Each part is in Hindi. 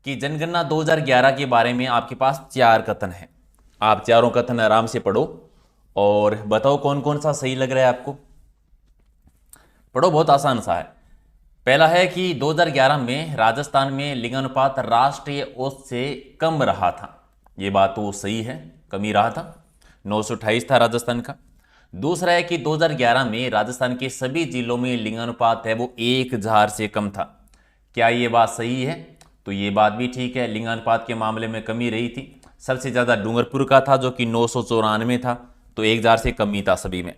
कि जनगणना 2011 के बारे में आपके पास 4 कथन हैं। आप चारों कथन आराम से पढ़ो और बताओ कौन कौन सा सही लग रहा है आपको। पढ़ो, बहुत आसान सा है। पहला है कि 2011 में राजस्थान में लिंगानुपात राष्ट्रीय औसत से कम रहा था। ये बात तो सही है, कम ही रहा था, 928 था राजस्थान का। दूसरा है कि 2011 में राजस्थान के सभी जिलों में लिंगानुपात है वो 1000 से कम था। क्या ये बात सही है? तो ये बात भी ठीक है, लिंगानुपात के मामले में कमी रही थी। सबसे ज़्यादा डूंगरपुर का था जो कि 994 था, तो 1000 से कम ही था सभी में।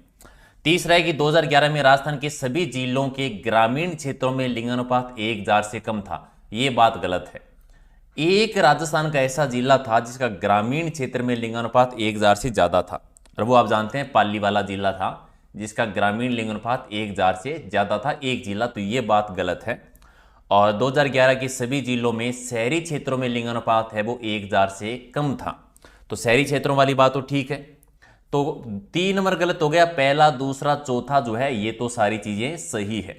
तीसरा है कि 2011 में राजस्थान के सभी जिलों के ग्रामीण क्षेत्रों में लिंगानुपात 1000 से कम था। ये बात गलत है। एक राजस्थान का ऐसा जिला था जिसका ग्रामीण क्षेत्र में लिंगानुपात 1000 से ज़्यादा था, और वो आप जानते हैं पाली वाला जिला था जिसका ग्रामीण लिंगानुपात 1000 से ज़्यादा था, एक जिला। तो ये बात गलत है। और 2011 के सभी जिलों में शहरी क्षेत्रों में लिंगानुपात है वो 1000 से कम था। तो शहरी क्षेत्रों वाली बात तो ठीक है। तो 3 नंबर गलत हो गया, पहला दूसरा चौथा जो है ये तो सारी चीजें सही है।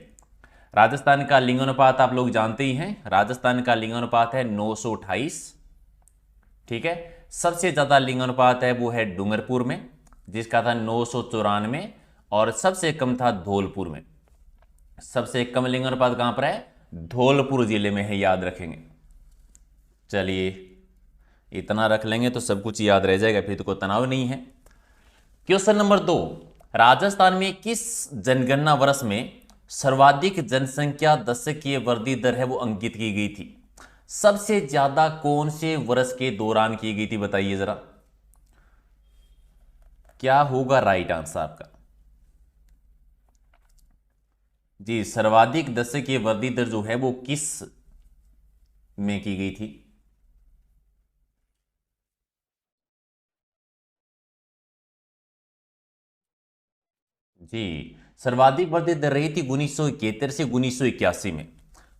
राजस्थान का लिंगानुपात आप लोग जानते ही हैं, राजस्थान का लिंगानुपात है 928। ठीक है, सबसे ज्यादा लिंगानुपात है वो है डूंगरपुर में जिसका था 994, और सबसे कम था धौलपुर में। सबसे कम लिंगानुपात कहां पर है? धौलपुर जिले में है, याद रखेंगे। चलिए इतना रख लेंगे तो सब कुछ याद रह जाएगा, फिर तो कोई तनाव नहीं है। क्वेश्चन नंबर 2, राजस्थान में किस जनगणना वर्ष में सर्वाधिक जनसंख्या दशकीय वृद्धि दर है वो अंकित की गई थी? सबसे ज्यादा कौन से वर्ष के दौरान की गई थी, बताइए जरा। क्या होगा राइट आंसर आपका? जी, सर्वाधिक दशकीय वृद्धि दर जो है वो किस में की गई थी? जी, सर्वाधिक वृद्धि दर रही थी 1971 से 1981 में।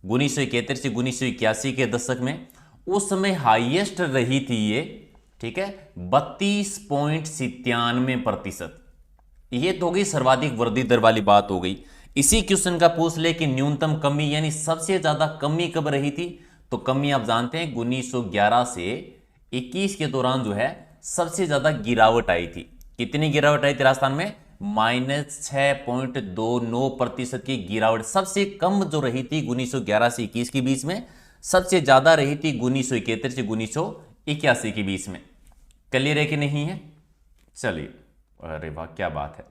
1971 से 1981 के दशक में उस समय हाईएस्ट रही थी ये, ठीक है, 32.97%। ये तो हो गई सर्वाधिक वृद्धि दर वाली बात हो गई। इसी क्वेश्चन का पूछ ले कि न्यूनतम कमी यानी सबसे ज्यादा कमी कब रही थी? तो कमी आप जानते हैं 1911 से 21 के दौरान जो है सबसे ज्यादा गिरावट आई थी। कितनी गिरावट आई थी राजस्थान में? -6.29% की गिरावट। सबसे कम जो रही थी 1911 से 21 के बीच में, सबसे ज्यादा रही थी 1971 से 1981 के बीच में। क्लियर है कि नहीं है? चलिए, अरे वाह क्या बात है।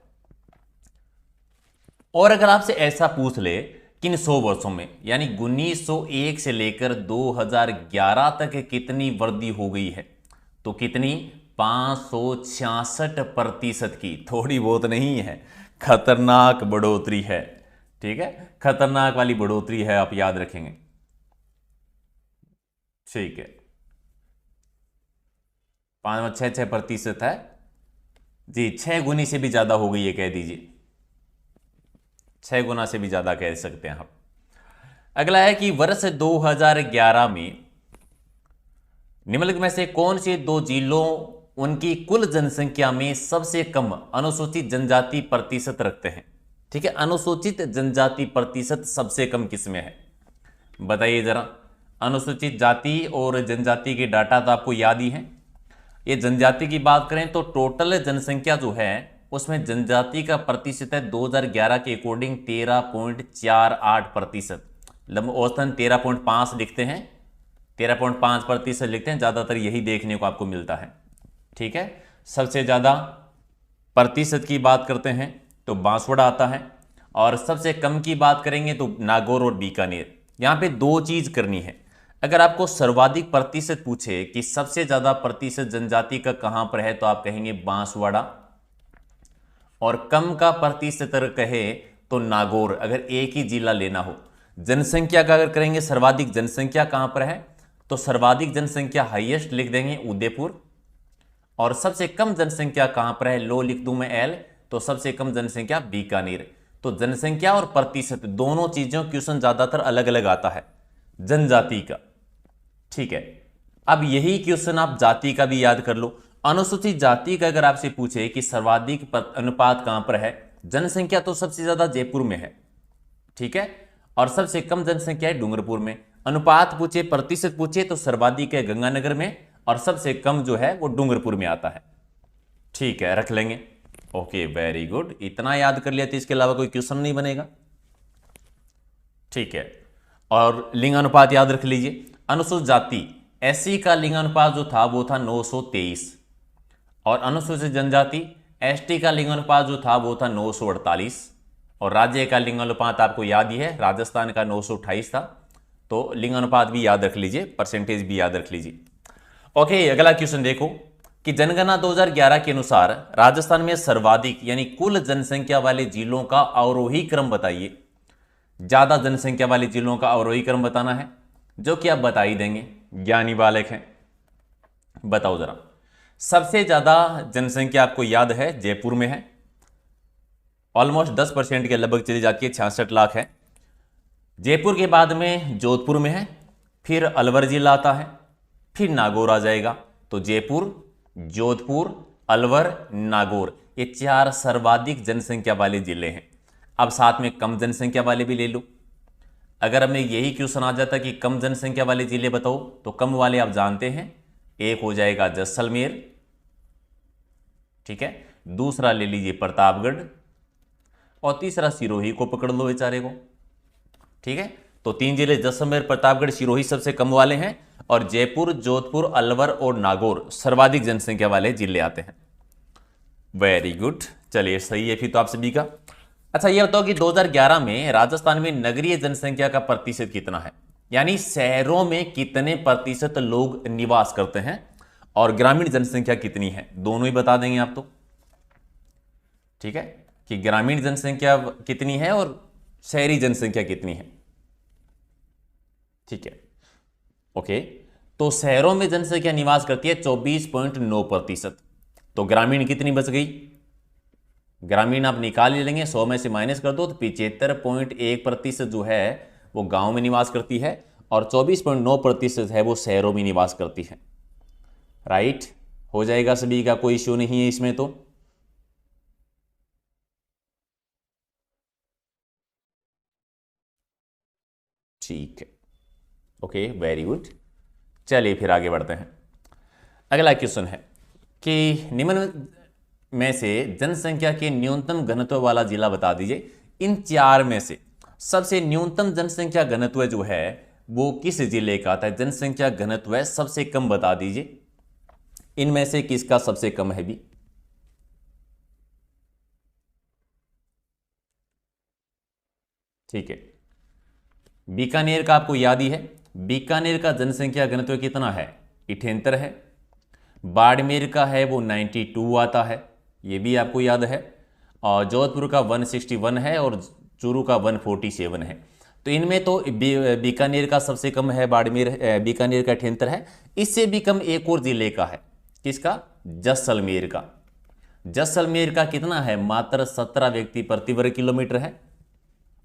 और अगर आपसे ऐसा पूछ ले कि इन 100 वर्षों में यानी 1901 से लेकर 2011 तक कितनी वृद्धि हो गई है, तो कितनी? 566% की। थोड़ी बहुत नहीं है, खतरनाक बढ़ोतरी है। ठीक है, खतरनाक वाली बढ़ोतरी है, आप याद रखेंगे। ठीक है, 566% है जी, 6 गुनी से भी ज्यादा हो गई है, कह दीजिए 6 गुना से भी ज्यादा कह सकते हैं आप। अगला है कि वर्ष 2011 में निम्नलिखित में से कौन से 2 जिलों उनकी कुल जनसंख्या में सबसे कम अनुसूचित जनजाति प्रतिशत रखते हैं? ठीक है, अनुसूचित जनजाति प्रतिशत सबसे कम किसमें है, बताइए जरा। अनुसूचित जाति और जनजाति के डाटा तो आपको याद ही है। ये जनजाति की बात करें तो टोटल जनसंख्या जो है उसमें जनजाति का प्रतिशत है 2011 के अकॉर्डिंग 13.48%। औसतन 13.5 लिखते हैं, 13.5% लिखते हैं, ज्यादातर यही देखने को आपको मिलता है। ठीक है, सबसे ज्यादा प्रतिशत की बात करते हैं तो बांसवाड़ा आता है, और सबसे कम की बात करेंगे तो नागौर और बीकानेर। यहां पे 2 चीज करनी है। अगर आपको सर्वाधिक प्रतिशत पूछे कि सबसे ज्यादा प्रतिशत जनजाति का कहां पर है, तो आप कहेंगे बांसवाड़ा, और कम का प्रतिशत अगर कहे तो नागौर, अगर एक ही जिला लेना हो। जनसंख्या का अगर करेंगे सर्वाधिक जनसंख्या कहां पर है, तो सर्वाधिक जनसंख्या हाईएस्ट लिख देंगे उदयपुर, और सबसे कम जनसंख्या कहां पर है, लो लिख दूं मैं एल, तो सबसे कम जनसंख्या बीकानेर। तो जनसंख्या और प्रतिशत दोनों चीजों क्वेश्चन ज्यादातर अलग अलग आता है जनजाति का। ठीक है, अब यही क्वेश्चन आप जाति का भी याद कर लो। अनुसूचित जाति का अगर आपसे पूछे कि सर्वाधिक अनुपात कहां पर है, जनसंख्या तो सबसे ज्यादा जयपुर में है, ठीक है, और सबसे कम जनसंख्या है डूंगरपुर में। अनुपात पूछे, प्रतिशत पूछे तो सर्वाधिक है गंगानगर में और सबसे कम जो है वो डूंगरपुर में आता है। ठीक है, रख लेंगे। ओके, वेरी गुड, इतना याद कर लिया तो इसके अलावा कोई क्वेश्चन नहीं बनेगा। ठीक है, और लिंगानुपात याद रख लीजिए। अनुसूचित जाति एससी का लिंगानुपात जो था वो था 923 और अनुसूचित जनजाति एसटी का लिंगानुपात जो था वो था 948 और राज्य का लिंगानुपात आपको याद ही है, राजस्थान का 928 था। तो लिंगानुपात भी याद रख लीजिए, परसेंटेज भी याद रख लीजिए। ओके, अगला क्वेश्चन देखो कि जनगणना 2011 के अनुसार राजस्थान में सर्वाधिक यानी कुल जनसंख्या वाले जिलों का अवरोही क्रम बताइए। ज्यादा जनसंख्या वाले जिलों का अवरोही क्रम बताना है, जो कि आप बता ही देंगे, ज्ञानी बालक हैं। बताओ जरा। सबसे ज्यादा जनसंख्या आपको याद है जयपुर में है, ऑलमोस्ट 10% के लगभग चली जाती है, 66 लाख है। जयपुर के बाद में जोधपुर में है, फिर अलवर जिला आता है, फिर नागौर आ जाएगा। तो जयपुर, जोधपुर, अलवर, नागौर, ये 4 सर्वाधिक जनसंख्या वाले जिले हैं। अब साथ में कम जनसंख्या वाले भी ले लो। अगर हमें यही क्वेश्चन आ जाता कि कम जनसंख्या वाले जिले बताओ, तो कम वाले आप जानते हैं, एक हो जाएगा जैसलमेर, ठीक है, दूसरा ले लीजिए प्रतापगढ़ और तीसरा सिरोही को पकड़ लो बेचारे को। ठीक है, तो 3 जिले जैसलमेर, प्रतापगढ़, सिरोही सबसे कम वाले हैं और जयपुर, जोधपुर, अलवर और नागौर सर्वाधिक जनसंख्या वाले जिले आते हैं। वेरी गुड, चलिए सही है फिर तो आप सभी का। अच्छा ये बताओ कि 2011 में राजस्थान में नगरीय जनसंख्या का प्रतिशत कितना है, यानी शहरों में कितने प्रतिशत लोग निवास करते हैं और ग्रामीण जनसंख्या कितनी है, दोनों ही बता देंगे आप तो। ठीक है, कि ग्रामीण जनसंख्या कितनी है और शहरी जनसंख्या कितनी है। ठीक है, ओके, तो शहरों में जनसंख्या निवास करती है 24.9%। तो ग्रामीण कितनी बच गई, ग्रामीण आप निकाल ही लेंगे, 100 में से माइनस कर दो तो 75.1% जो है वो गांव में निवास करती है और 24.9% है वो शहरों में निवास करती है। राइट, हो जाएगा सभी का, कोई इश्यू नहीं है इसमें तो। ठीक है, ओके, वेरी गुड। चलिए फिर आगे बढ़ते हैं। अगला क्वेश्चन है कि निम्न में से जनसंख्या के न्यूनतम घनत्व वाला जिला बता दीजिए। इन 4 में से सबसे न्यूनतम जनसंख्या घनत्व जो है वो किस जिले का आता है, जनसंख्या घनत्व है सबसे कम बता दीजिए, इनमें से किसका सबसे कम है भी। ठीक है, बीकानेर का आपको याद ही है, बीकानेर का जनसंख्या घनत्व कितना है, 78 है। बाड़मेर का है वो 92 आता है, ये भी आपको याद है। और जोधपुर का 161 है और चूरू का 147 है। तो इनमें तो बीकानेर का सबसे कम है, बाड़मेर, बीकानेर का 78 है। इससे भी कम एक और जिले का है, किसका, जैसलमेर का। जैसलमेर का कितना है, मात्र 17 व्यक्ति प्रति वर्ग किलोमीटर है।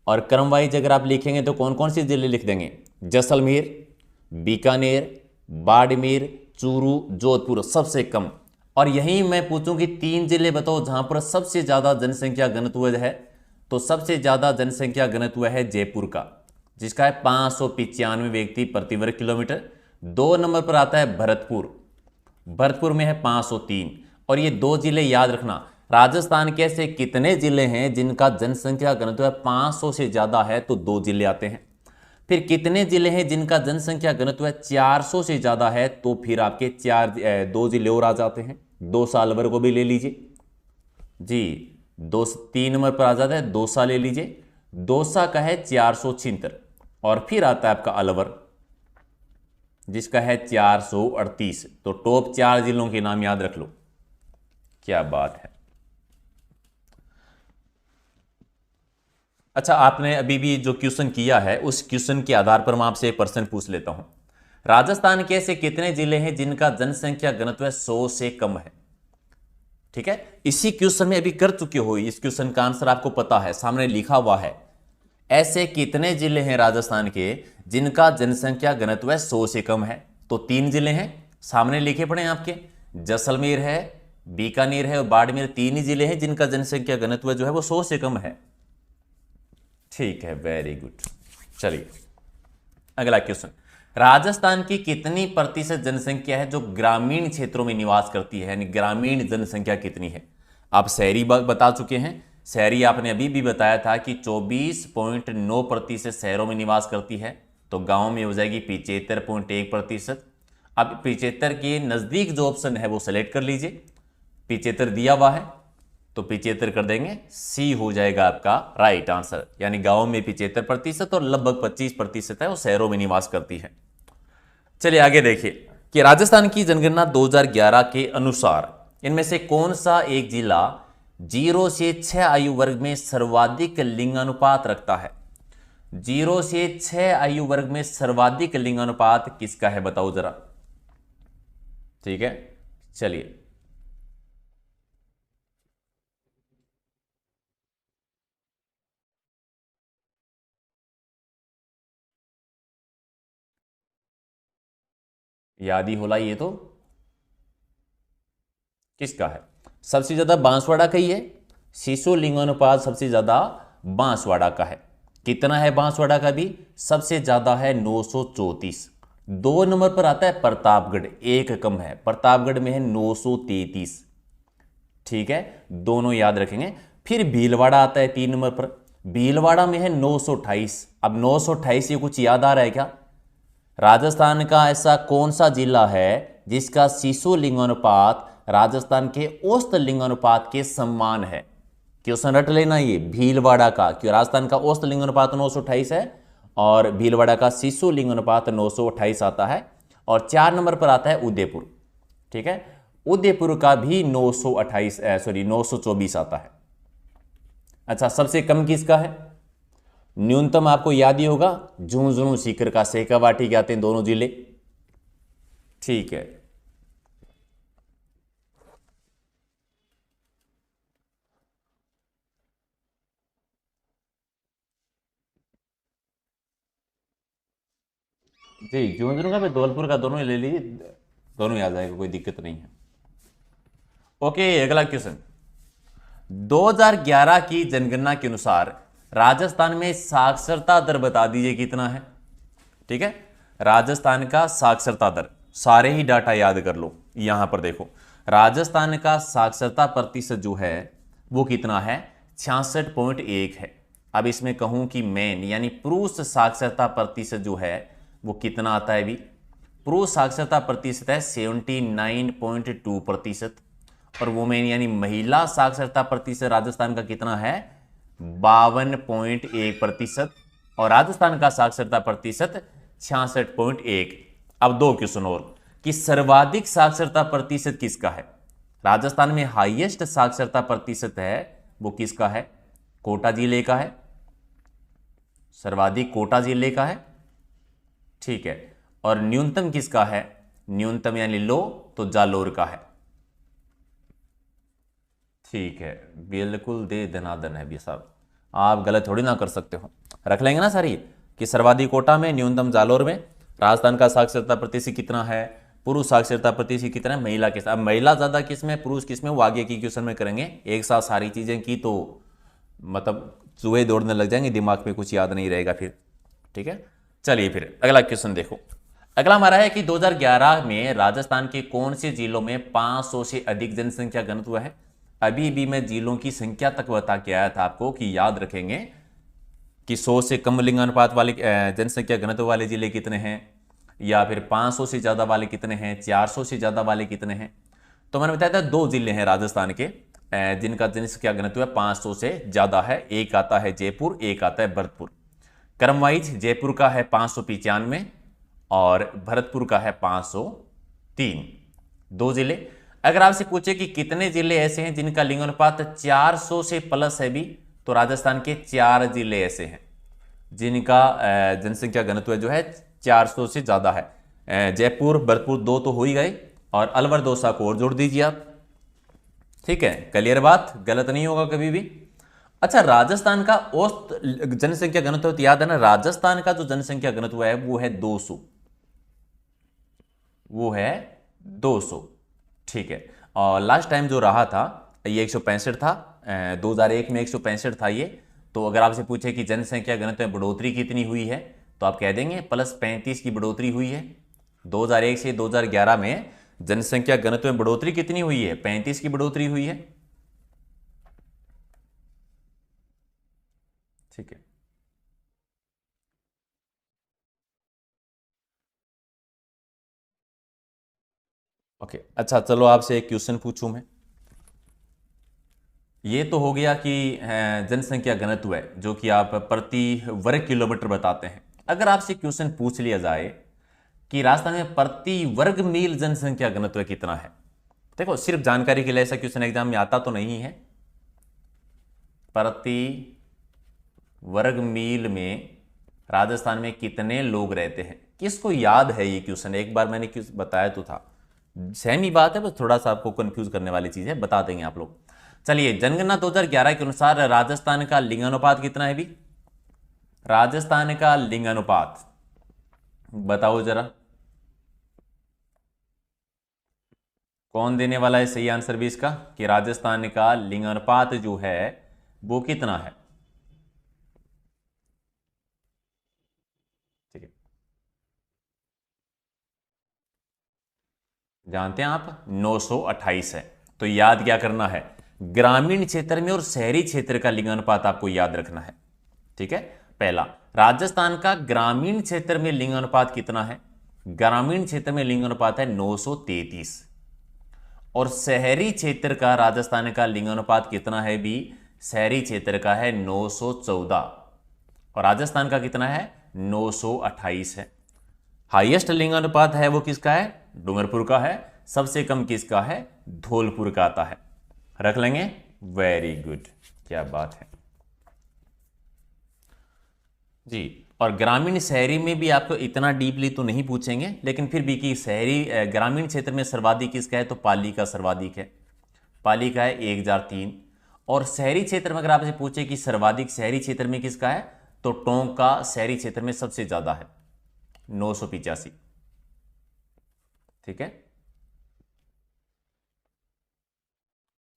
और क्रम वाइज अगर आप लिखेंगे तो कौन कौन से जिले लिख देंगे, जैसलमेर, बीकानेर, बाड़मेर, चूरू, जोधपुर सबसे कम। और यहीं मैं पूछूं कि 3 जिले बताओ जहां पर सबसे ज्यादा जनसंख्या घनत्व है, तो सबसे ज्यादा जनसंख्या घनत्व है जयपुर का, जिसका है 595 व्यक्ति प्रति वर्ग किलोमीटर। 2 नंबर पर आता है भरतपुर, भरतपुर में है 503। और ये 2 जिले याद रखना, राजस्थान के ऐसे कितने जिले हैं जिनका जनसंख्या घनत्व 500 से ज्यादा है, तो 2 जिले आते हैं। फिर कितने जिले हैं जिनका जनसंख्या घनत्व 400 से ज्यादा है, तो फिर आपके 2 जिले और आ जाते हैं। 2 साल अलवर को भी ले लीजिए जी, 3 नंबर पर आ जाता है दौसा, ले लीजिए, दौसा का है 476। और फिर आता है आपका अलवर जिसका है 438। तो टॉप 4 जिलों के नाम याद रख लो, क्या बात है। अच्छा, आपने अभी भी जो क्वेश्चन किया है उस क्वेश्चन के आधार पर मैं आपसे एक प्रश्न पूछ लेता हूं। राजस्थान के ऐसे कितने जिले हैं जिनका जनसंख्या घनत्व 100 से कम है। ठीक है, इसी क्वेश्चन में अभी कर चुके हो, इस क्वेश्चन का आंसर आपको पता है, सामने लिखा हुआ है। ऐसे कितने जिले हैं राजस्थान के जिनका जनसंख्या घनत्व 100 से कम है, तो 3 जिले हैं, सामने लिखे पड़े हैं आपके, जैसलमेर है, बीकानेर है और बाड़मेर। 3 ही जिले हैं जिनका जनसंख्या घनत्व जो है वो 100 से कम है। ठीक है, वेरी गुड। चलिए अगला क्वेश्चन, राजस्थान की कितनी प्रतिशत जनसंख्या है जो ग्रामीण क्षेत्रों में निवास करती है, यानी ग्रामीण जनसंख्या कितनी है? आप शहरी बता चुके हैं, शहरी आपने अभी भी बताया था कि 24.9% शहरों में निवास करती है, तो गांव में हो जाएगी 75.1%। अब 75 के नजदीक जो ऑप्शन है वो सेलेक्ट कर लीजिए, 75 दिया हुआ है तो 75 कर देंगे, सी हो जाएगा आपका राइट आंसर, यानी गांव में 75% और लगभग 25% है वो शहरों में निवास करती है। चलिए आगे देखिए कि राजस्थान की जनगणना 2011 के अनुसार इनमें से कौन सा एक जिला 0 से 6 आयु वर्ग में सर्वाधिक लिंगानुपात रखता है? 0 से 6 आयु वर्ग में सर्वाधिक लिंगानुपात किसका है, बताओ जरा। ठीक है, चलिए याद ही होला, ये तो किसका है? सबसे ज्यादा बांसवाड़ा का ही है, शिशु लिंगानुपात सबसे ज्यादा बांसवाड़ा का है। कितना है बांसवाड़ा का भी? सबसे ज्यादा है 934। 2 नंबर पर आता है प्रतापगढ़, एक कम है, प्रतापगढ़ में है 933। ठीक है, दोनों याद रखेंगे। फिर भीलवाड़ा आता है 3 नंबर पर, भीलवाड़ा में है 928। अब 928 ये कुछ याद आ रहा है क्या? राजस्थान का ऐसा कौन सा जिला है जिसका शिशु लिंगानुपात राजस्थान के औसत लिंगानुपात के समान है? क्वेश्चन रट लेना ये, भीलवाड़ा का, क्यों राजस्थान का औसत लिंगानुपात 928 है और भीलवाड़ा का शिशु लिंगानुपात 928 आता है। और 4 नंबर पर आता है उदयपुर। ठीक है, उदयपुर का भी 924 आता है। अच्छा, सबसे कम किसका है? न्यूनतम आपको याद ही होगा, झुंझुनू सीकर का, शेखावाटी के आते हैं दोनों जिले। ठीक है, जी झुंझुनू का भी, धौलपुर का, दोनों ही ले लीजिए, दोनों ही आ जाएगा, कोई दिक्कत नहीं है। ओके, अगला क्वेश्चन, 2011 की जनगणना के अनुसार राजस्थान में साक्षरता दर बता दीजिए कितना है? ठीक है, राजस्थान का साक्षरता दर, सारे ही डाटा याद कर लो। यहां पर देखो, राजस्थान का साक्षरता प्रतिशत जो है वो कितना है? 66.1 है। अब इसमें कहूं कि मेन यानी पुरुष साक्षरता प्रतिशत जो है वो कितना आता है? भी पुरुष साक्षरता प्रतिशत है 79.2%, और वुमेन यानी महिला साक्षरता प्रतिशत राजस्थान का कितना है? 52.1%, और राजस्थान का साक्षरता प्रतिशत 66.1। अब 2 क्वेश्चन और कि सर्वाधिक साक्षरता प्रतिशत किसका है? राजस्थान में हाईएस्ट साक्षरता प्रतिशत है वो किसका है? कोटा जिले का है, सर्वाधिक कोटा जिले का है। ठीक है, और न्यूनतम किसका है? न्यूनतम यानी लो तो जालोर का है। ठीक है, बिल्कुल दे धनादन है भी साहब, आप गलत थोड़ी ना कर सकते हो, रख लेंगे ना सारी कि सर्वाधिक कोटा में, न्यूनतम जालोर में। राजस्थान का साक्षरता प्रतिशत कितना है? पुरुष साक्षरता प्रतिशत कितना है? महिला किस, अब महिला ज्यादा किस में, पुरुष किस में, वो आगे की क्वेश्चन में करेंगे। एक साथ सारी चीजें की तो मतलब चूहे दौड़ने लग जाएंगे, दिमाग में कुछ याद नहीं रहेगा फिर। ठीक है, चलिए फिर अगला क्वेश्चन देखो। अगला हमारा है कि 2011 में राजस्थान के कौन से जिलों में 500 से अधिक जनसंख्या घनत्व है? अभी भी मैं जिलों की संख्या तक बता के आया था आपको कि याद रखेंगे कि 100 से कम लिंगानुपात वाले जनसंख्या घनत्व वाले जिले कितने हैं, या फिर 500 से ज्यादा वाले कितने हैं, 400 से ज्यादा वाले कितने हैं। तो मैंने बताया था 2 जिले हैं राजस्थान के जिनका जनसंख्या घनत्व है 500 से ज्यादा है। एक आता है जयपुर, एक आता है भरतपुर। क्रम वाइज जयपुर का है 595 और भरतपुर का है 503, 2 जिले। अगर आपसे पूछे कि कितने जिले ऐसे हैं जिनका लिंगानुपात 400 से प्लस है भी, तो राजस्थान के 4 जिले ऐसे हैं जिनका जनसंख्या घनत्व जो है 400 से ज्यादा है। जयपुर, भरतपुर 2 तो हो ही गए, और अलवर दौसा को और जोड़ दीजिए आप। ठीक है, क्लियर बात, गलत नहीं होगा कभी भी। अच्छा, राजस्थान का औसत जनसंख्या घनत्व तो याद है ना, राजस्थान का जो जनसंख्या घनत्व है वो है 200, वो है 200। ठीक है, और लास्ट टाइम जो रहा था ये 165 था, 2001 में 165 था ये। तो अगर आपसे पूछे कि जनसंख्या घनत्व में बढ़ोतरी कितनी हुई है, तो आप कह देंगे +35 की बढ़ोतरी हुई है। 2001 से 2011 में जनसंख्या घनत्व में बढ़ोतरी कितनी हुई है? 35 की बढ़ोतरी हुई है। ठीक है, ओके। अच्छा, चलो आपसे एक क्वेश्चन पूछूं मैं। ये तो हो गया कि जनसंख्या घनत्व है जो कि आप प्रति वर्ग किलोमीटर बताते हैं। अगर आपसे क्वेश्चन पूछ लिया जाए कि राजस्थान में प्रति वर्ग मील जनसंख्या घनत्व कितना है, देखो सिर्फ जानकारी के लिए, ऐसा क्वेश्चन एग्जाम में आता तो नहीं है। प्रति वर्ग मील में राजस्थान में कितने लोग रहते हैं? किसको याद है ये क्वेश्चन? एक बार मैंने बताया तो था, सेम ही बात है, बस थोड़ा सा आपको कंफ्यूज करने वाली चीज है, बता देंगे आप लोग। चलिए, जनगणना 2011 के अनुसार राजस्थान का लिंगानुपात कितना है भी? राजस्थान का लिंगानुपात बताओ जरा, कौन देने वाला है सही आंसर भी इसका, कि राजस्थान का लिंगानुपात जो है वो कितना है? ठीक है, जानते हैं आप, 928 है। तो याद क्या करना है? ग्रामीण क्षेत्र में और शहरी क्षेत्र का लिंगानुपात आपको याद रखना है। ठीक है, पहला, राजस्थान का ग्रामीण क्षेत्र में लिंगानुपात कितना है? ग्रामीण क्षेत्र में लिंगानुपात है 933। और शहरी क्षेत्र का राजस्थान का लिंगानुपात कितना है भी? शहरी क्षेत्र का है 914 और राजस्थान का कितना है? 928 है। हाईएस्ट लिंगानुपात है वो किसका है? डूंगरपुर का है। सबसे कम किसका है? धौलपुर का आता है। रख लेंगे, वेरी गुड, क्या बात है जी। और ग्रामीण शहरी में भी आपको इतना डीपली तो नहीं पूछेंगे, लेकिन फिर भी कि शहरी ग्रामीण क्षेत्र में सर्वाधिक किसका है, तो पाली का सर्वाधिक है। पाली का है 1003। और शहरी क्षेत्र में अगर आपसे पूछे कि सर्वाधिक शहरी क्षेत्र में किसका है, तो टोंक का शहरी क्षेत्र में सबसे ज्यादा है, 985। ठीक है,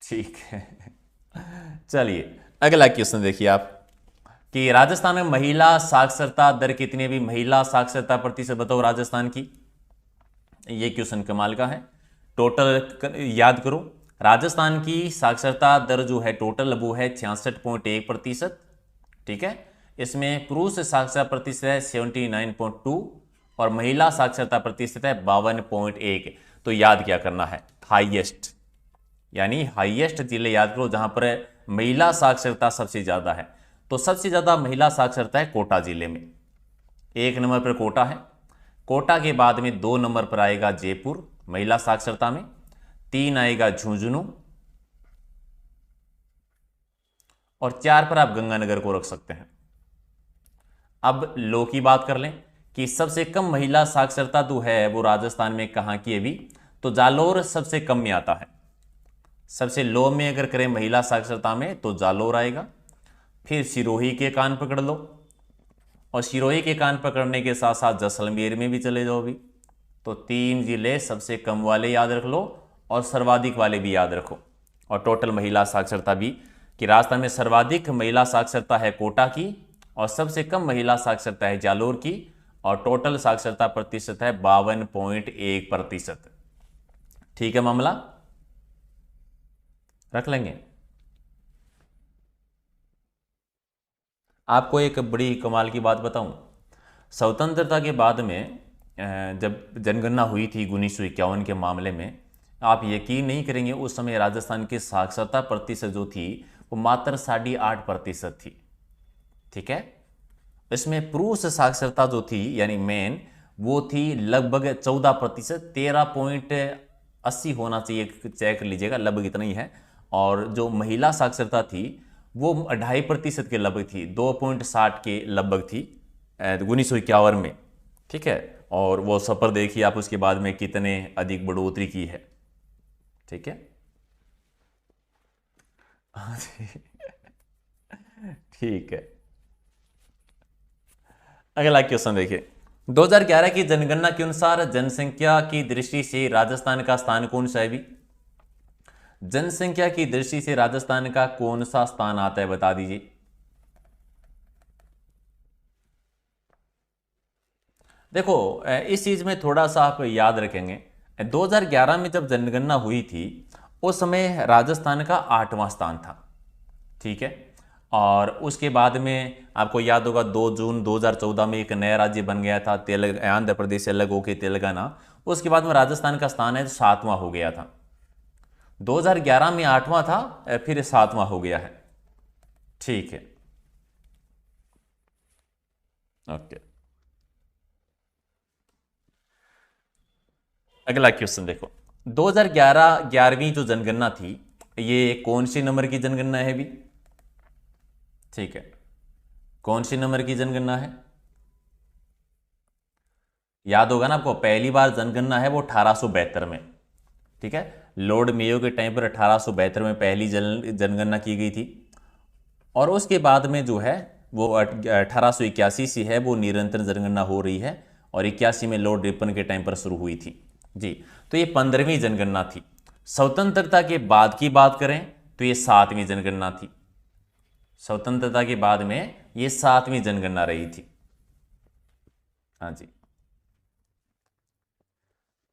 ठीक है। चलिए, अगला क्वेश्चन देखिए आप, कि राजस्थान में महिला साक्षरता दर कितनी है भी? महिला साक्षरता प्रतिशत बताओ राजस्थान की। ये क्वेश्चन कमाल का है। टोटल याद करो, राजस्थान की साक्षरता दर जो है टोटल वो है 66.1%। ठीक है, इसमें पुरुष साक्षरता प्रतिशत है 79.2 और महिला साक्षरता प्रतिशत है 52.1। तो याद क्या करना है? हाईएस्ट, यानी हाईएस्ट जिले याद करो जहां पर महिला साक्षरता सबसे ज्यादा है। तो सबसे ज्यादा महिला साक्षरता है कोटा जिले में, 1 नंबर पर कोटा है। कोटा के बाद में 2 नंबर पर आएगा जयपुर महिला साक्षरता में, 3 आएगा झुंझुनू और 4 पर आप गंगानगर को रख सकते हैं। अब लो की बात कर लें कि सबसे कम महिला साक्षरता जो है वो राजस्थान में कहां की है भी? तो जालोर सबसे कम में आता है। सबसे लो में अगर करें महिला साक्षरता में तो जालोर आएगा। फिर सिरोही के कान पकड़ लो और सिरोही के कान पकड़ने के साथ साथ जैसलमेर में भी चले जाओ भी। तो 3 जिले सबसे कम वाले याद रख लो और सर्वाधिक वाले भी याद रखो। और टोटल महिला साक्षरता भी, कि राजस्थान में सर्वाधिक महिला साक्षरता है कोटा की और सबसे कम महिला साक्षरता है जालोर की और टोटल साक्षरता प्रतिशत है 52.1%। ठीक है, मामला रख लेंगे। आपको एक बड़ी कमाल की बात बताऊं, स्वतंत्रता के बाद में जब जनगणना हुई थी 1951 के मामले में, आप यकीन नहीं करेंगे उस समय राजस्थान की साक्षरता प्रतिशत जो थी वो मात्र 8.5% थी। ठीक है, इसमें पुरुष साक्षरता जो थी यानी मेन वो थी लगभग 14%, 13.80 होना चाहिए, चेक कर लीजिएगा, लगभग इतना ही है। और जो महिला साक्षरता थी वो 2.5% के लगभग थी, 2.60 के लगभग थी 1951 में। ठीक है, और वो सफर देखिए आप उसके बाद में कितने अधिक बढ़ोतरी की है। ठीक है, ठीक है। अगला क्वेश्चन देखिए, 2011 की जनगणना के अनुसार जनसंख्या की दृष्टि से राजस्थान का स्थान कौन सा है भी? जनसंख्या की दृष्टि से राजस्थान का कौन सा स्थान आता है, बता दीजिए। देखो इस चीज़ में थोड़ा सा आप याद रखेंगे, 2011 में जब जनगणना हुई थी उस समय राजस्थान का 8वां स्थान था। ठीक है, और उसके बाद में आपको याद होगा 2 जून 2014 में एक नया राज्य बन गया था, आंध्र प्रदेश से अलग होकर तेलंगाना। उसके बाद में राजस्थान का स्थान है 7वां हो गया था। 2011 में 8वां था, फिर 7वां हो गया है। ठीक है, ओके। अगला क्वेश्चन देखो, 2011 11वीं जो जनगणना थी, ये कौन सी नंबर की जनगणना है भी? ठीक है, कौन सी नंबर की जनगणना है? याद होगा ना आपको, पहली बार जनगणना है वो 1872 में। ठीक है, लॉर्ड मेयो के टाइम पर 1872 में पहली जनगणना की गई थी, और उसके बाद में जो है वो 1881 से है वो निरंतर जनगणना हो रही है, और 81 में लॉर्ड रिपन के टाइम पर शुरू हुई थी जी। तो ये 15वीं जनगणना थी। स्वतंत्रता के बाद की बात करें तो ये 7वीं जनगणना थी। स्वतंत्रता के बाद में ये 7वीं जनगणना रही थी। हाँ जी।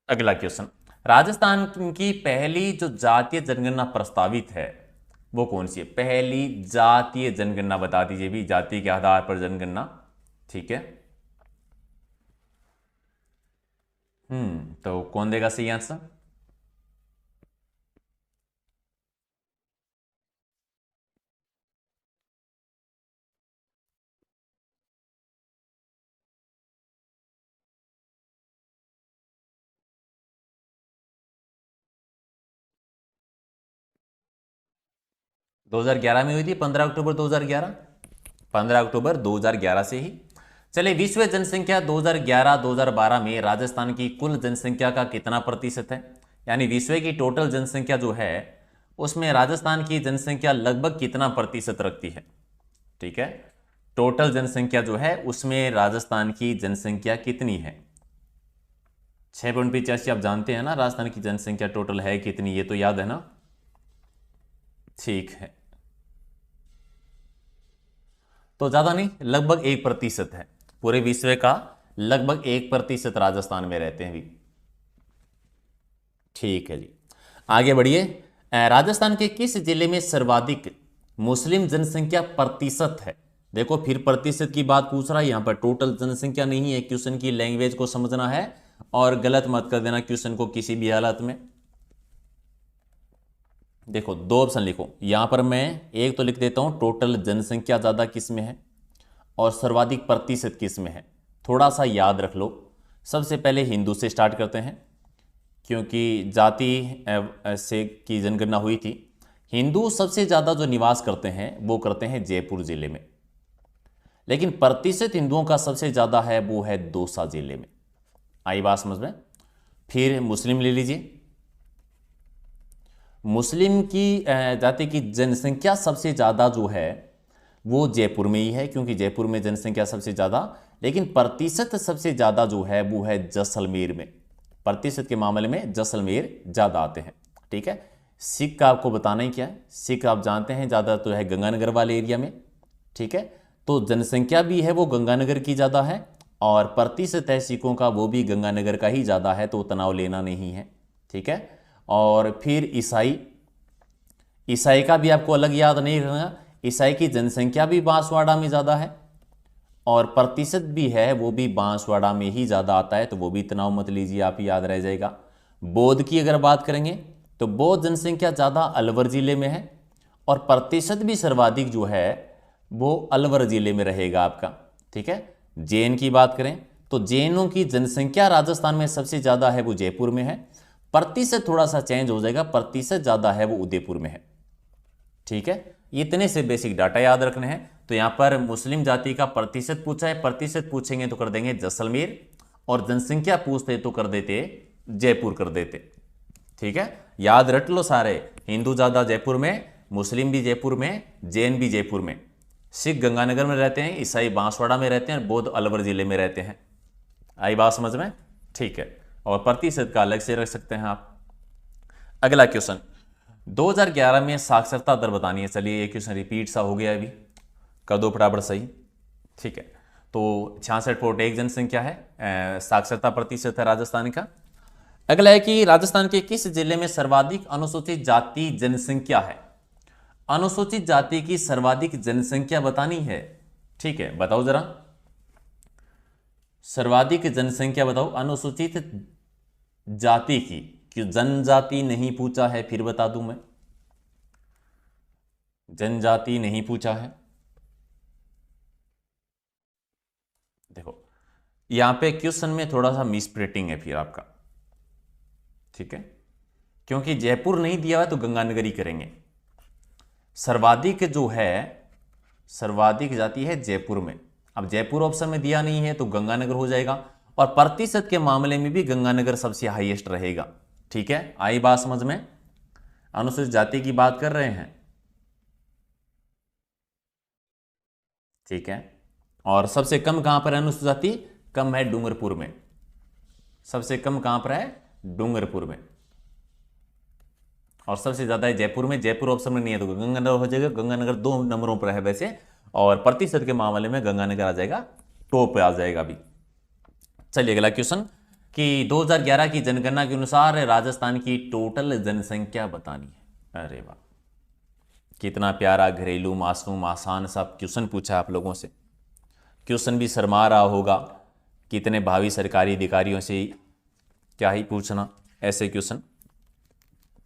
अगला क्वेश्चन, राजस्थान की पहली जो जातीय जनगणना प्रस्तावित है वो कौन सी है? पहली जातीय जनगणना बता दीजिए भी, जाति के आधार पर जनगणना। ठीक है, तो कौन देगा सही आंसर? 2011 में हुई थी, 15 अक्टूबर 2011। 15 अक्टूबर 2011 से ही। चलिए, विश्व जनसंख्या 2011-2012 में राजस्थान की कुल जनसंख्या का कितना प्रतिशत है? यानी विश्व की टोटल जनसंख्या जो है उसमें राजस्थान की जनसंख्या लगभग कितना प्रतिशत रखती है? ठीक है, टोटल जनसंख्या जो है उसमें राजस्थान की जनसंख्या कितनी है? 6.85 आप जानते हैं ना, राजस्थान की जनसंख्या टोटल है कितनी, ये तो याद है ना? ठीक है, तो ज्यादा नहीं, लगभग 1% है। पूरे विश्व का लगभग 1% राजस्थान में रहते हैं भी। ठीक है जी, आगे बढ़िए। राजस्थान के किस जिले में सर्वाधिक मुस्लिम जनसंख्या प्रतिशत है? देखो, फिर प्रतिशत की बात पूछ रहा है यहां पर, टोटल जनसंख्या नहीं है। क्वेश्चन की लैंग्वेज को समझना है और गलत मत कर देना क्वेश्चन को किसी भी हालत में। देखो, 2 ऑप्शन लिखो यहां पर, मैं एक तो लिख देता हूं टोटल जनसंख्या ज्यादा किस में है और सर्वाधिक प्रतिशत किस में है। थोड़ा सा याद रख लो। सबसे पहले हिंदू से स्टार्ट करते हैं, क्योंकि जाति से की जनगणना हुई थी। हिंदू सबसे ज़्यादा जो निवास करते हैं वो करते हैं जयपुर जिले में, लेकिन प्रतिशत हिंदुओं का सबसे ज़्यादा है वो है दौसा जिले में। आई बात समझ में? फिर मुस्लिम ले लीजिए। मुस्लिम की जाति की जनसंख्या सबसे ज़्यादा जो है वो जयपुर में ही है, क्योंकि जयपुर में जनसंख्या सबसे ज़्यादा, लेकिन प्रतिशत सबसे ज़्यादा जो है वो है जैसलमेर में। प्रतिशत के मामले में जैसलमेर ज़्यादा आते हैं। ठीक है, सिख का आपको बताना ही क्या है, सिख आप जानते हैं ज़्यादा तो है गंगानगर वाले एरिया में। ठीक है, तो जनसंख्या भी है वो गंगानगर की ज़्यादा है, और प्रतिशत है सिखों का वो भी गंगानगर का ही ज़्यादा है, तो तनाव लेना नहीं है। ठीक है, और फिर ईसाई, ईसाई का भी आपको अलग याद नहीं रखना। ईसाई की जनसंख्या भी बांसवाड़ा में ज़्यादा है, और प्रतिशत भी है वो भी बांसवाड़ा में ही ज़्यादा आता है, तो वो भी तनाव मत लीजिए, आप याद रह जाएगा। बौद्ध की अगर बात करेंगे तो बौद्ध जनसंख्या ज़्यादा अलवर ज़िले में है, और प्रतिशत भी सर्वाधिक जो है वो अलवर ज़िले में रहेगा आपका। ठीक है, जैन की बात करें तो जैनों की जनसंख्या राजस्थान में सबसे ज़्यादा है वो जयपुर में है, प्रतिशत थोड़ा सा चेंज हो जाएगा, प्रतिशत ज़्यादा है वो उदयपुर में है। ठीक है, इतने से बेसिक डाटा याद रखने हैं। तो यहां पर मुस्लिम जाति का प्रतिशत पूछा है, प्रतिशत पूछेंगे तो कर देंगे जैसलमेर, और जनसंख्या पूछते तो कर देते जयपुर कर देते। ठीक है, याद रट लो सारे, हिंदू ज्यादा जयपुर में, मुस्लिम भी जयपुर में, जैन भी जयपुर में, सिख गंगानगर में रहते हैं, ईसाई बांसवाड़ा में रहते हैं, बौद्ध अलवर जिले में रहते हैं। आई बात समझ में? ठीक है, और प्रतिशत का अलग से रख सकते हैं आप। अगला क्वेश्चन, 2011 में साक्षरता दर बतानी है। चलिए, ये क्वेश्चन रिपीट सा हो गया अभी, कर दो फटाफट सही। ठीक है, तो 66.1 जनसंख्या है, साक्षरता प्रतिशत है राजस्थान का। अगला है कि राजस्थान के किस जिले में सर्वाधिक अनुसूचित जाति जनसंख्या है। अनुसूचित जाति की सर्वाधिक जनसंख्या बतानी है, ठीक है, बताओ जरा, सर्वाधिक जनसंख्या बताओ अनुसूचित जाति की। क्यों जनजाति नहीं पूछा है, फिर बता दूं मैं, जनजाति नहीं पूछा है। देखो यहां पे क्वेश्चन में थोड़ा सा मिसप्रिंटिंग है फिर आपका, ठीक है, क्योंकि जयपुर नहीं दिया हुआ तो गंगानगर ही करेंगे। सर्वाधिक जो है, सर्वाधिक जाति है जयपुर में। अब जयपुर ऑप्शन में दिया नहीं है तो गंगानगर हो जाएगा, और प्रतिशत के मामले में भी गंगानगर सबसे हाईएस्ट रहेगा, ठीक है। आई बात समझ में? अनुसूचित जाति की बात कर रहे हैं, ठीक है। और सबसे कम कहां पर है अनुसूचित जाति? कम है डूंगरपुर में। सबसे कम कहां पर है? डूंगरपुर में। और सबसे ज्यादा है जयपुर में। जयपुर ऑप्शन में नहीं है तो गंगानगर हो जाएगा। गंगानगर 2 नंबरों पर है वैसे, और प्रतिशत के मामले में गंगानगर आ जाएगा, टॉप पे आ जाएगा अभी। चलिए अगला क्वेश्चन कि 2011 की जनगणना के अनुसार राजस्थान की टोटल जनसंख्या बतानी है। अरे वाह, कितना प्यारा घरेलू मासूम आसान सा क्वेश्चन पूछा आप लोगों से। क्वेश्चन भी शर्मा रहा होगा, कितने भावी सरकारी अधिकारियों से क्या ही पूछना ऐसे क्वेश्चन।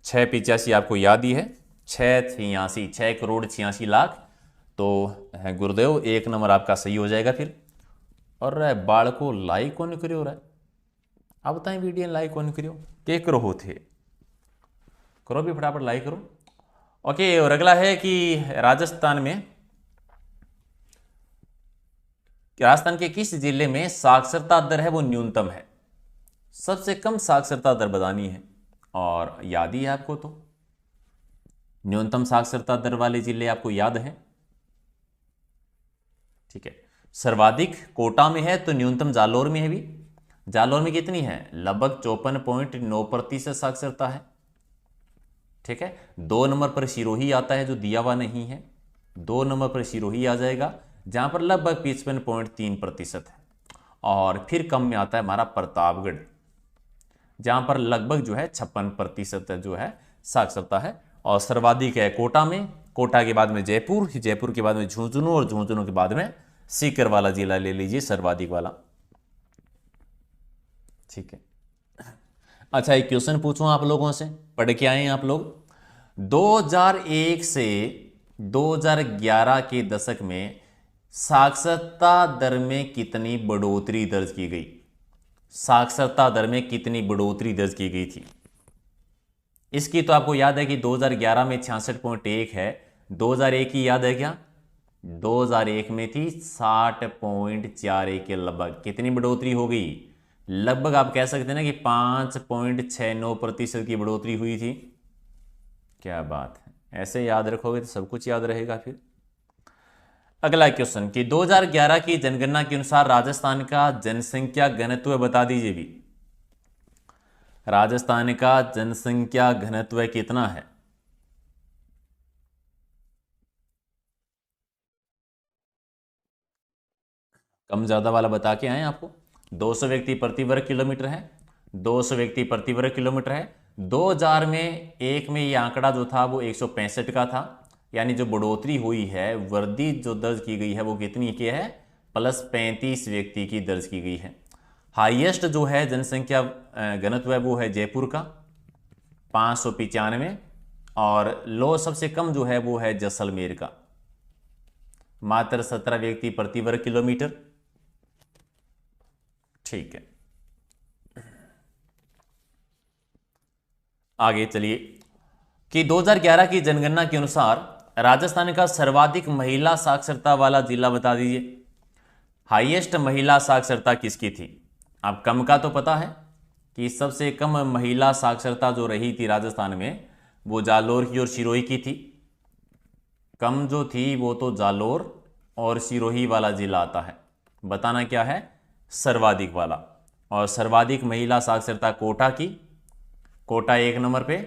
685 आपको याद ही है, 6,86,6,86,00,000। तो गुरुदेव 1 नंबर आपका सही हो जाएगा फिर। और बाढ़ को लाइक कौन करियो रहा है? आप बताएं, वीडियो लाइक कौन करियो? के करो होते करो भी, फटाफट लाइक करो। ओके, और अगला है कि राजस्थान के किस जिले में साक्षरता दर है वो न्यूनतम है? सबसे कम साक्षरता दर बतानी है, और याद ही है आपको, तो न्यूनतम साक्षरता दर वाले जिले आपको याद है, ठीक है। सर्वाधिक कोटा में है तो न्यूनतम जालोर में है भी। जालोर में कितनी है? लगभग 54.9% साक्षरता है, ठीक है। 2 नंबर पर सिरोही आता है जो दिया हुआ नहीं है, 2 नंबर पर सिरोही आ जाएगा जहां पर लगभग 55.3% है। और फिर कम में आता है हमारा प्रतापगढ़, जहां पर लगभग जो है 56% जो है साक्षरता है। और सर्वाधिक है कोटा में, कोटा के बाद में जयपुर, जयपुर के बाद में झुंझुनू, और झुंझुनू के बाद में सीकर वाला जिला ले लीजिए सर्वाधिक वाला, ठीक है। अच्छा, एक क्वेश्चन पूछूं आप लोगों से, पढ़ के आए आप लोग। 2001 से 2011 के दशक में साक्षरता दर में कितनी बढ़ोतरी दर्ज की गई? साक्षरता दर में कितनी बढ़ोतरी दर्ज की गई थी? इसकी तो आपको याद है कि 2011 में 66.1 है। 2001 की याद है क्या? 2001 में थी 60.41 के लगभग। कितनी बढ़ोतरी हो गई? लगभग आप कह सकते हैं ना कि 5.69% की बढ़ोतरी हुई थी। क्या बात है, ऐसे याद रखोगे तो सब कुछ याद रहेगा फिर। अगला क्वेश्चन कि 2011 की जनगणना के अनुसार राजस्थान का जनसंख्या घनत्व बता दीजिए भी। राजस्थान का जनसंख्या घनत्व कितना है? कम ज्यादा वाला बता के आए आपको। 200 व्यक्ति प्रति वर्ग किलोमीटर है, 200 व्यक्ति प्रति वर्ग किलोमीटर है। 2000 में एक में ये आंकड़ा जो था वो 165 का था, यानी जो बढ़ोतरी हुई है, वृद्धि जो दर्ज की गई है वो कितनी की है? +35 व्यक्ति की दर्ज की गई है। हाईएस्ट जो है जनसंख्या घनत्व है वो है जयपुर का 595, और लो सबसे कम जो है वो है जैसलमेर का, मात्र 17 व्यक्ति प्रति वर्ग किलोमीटर, ठीक है। आगे चलिए कि 2011 की जनगणना के अनुसार राजस्थान का सर्वाधिक महिला साक्षरता वाला जिला बता दीजिए। हाईएस्ट महिला साक्षरता किसकी थी? आप कम का तो पता है कि सबसे कम महिला साक्षरता जो रही थी राजस्थान में वो जालोर की और सिरोही की थी। कम जो थी वो तो जालोर और सिरोही वाला जिला आता है। बताना क्या है? सर्वाधिक वाला। और सर्वाधिक महिला साक्षरता कोटा की, कोटा 1 नंबर पे,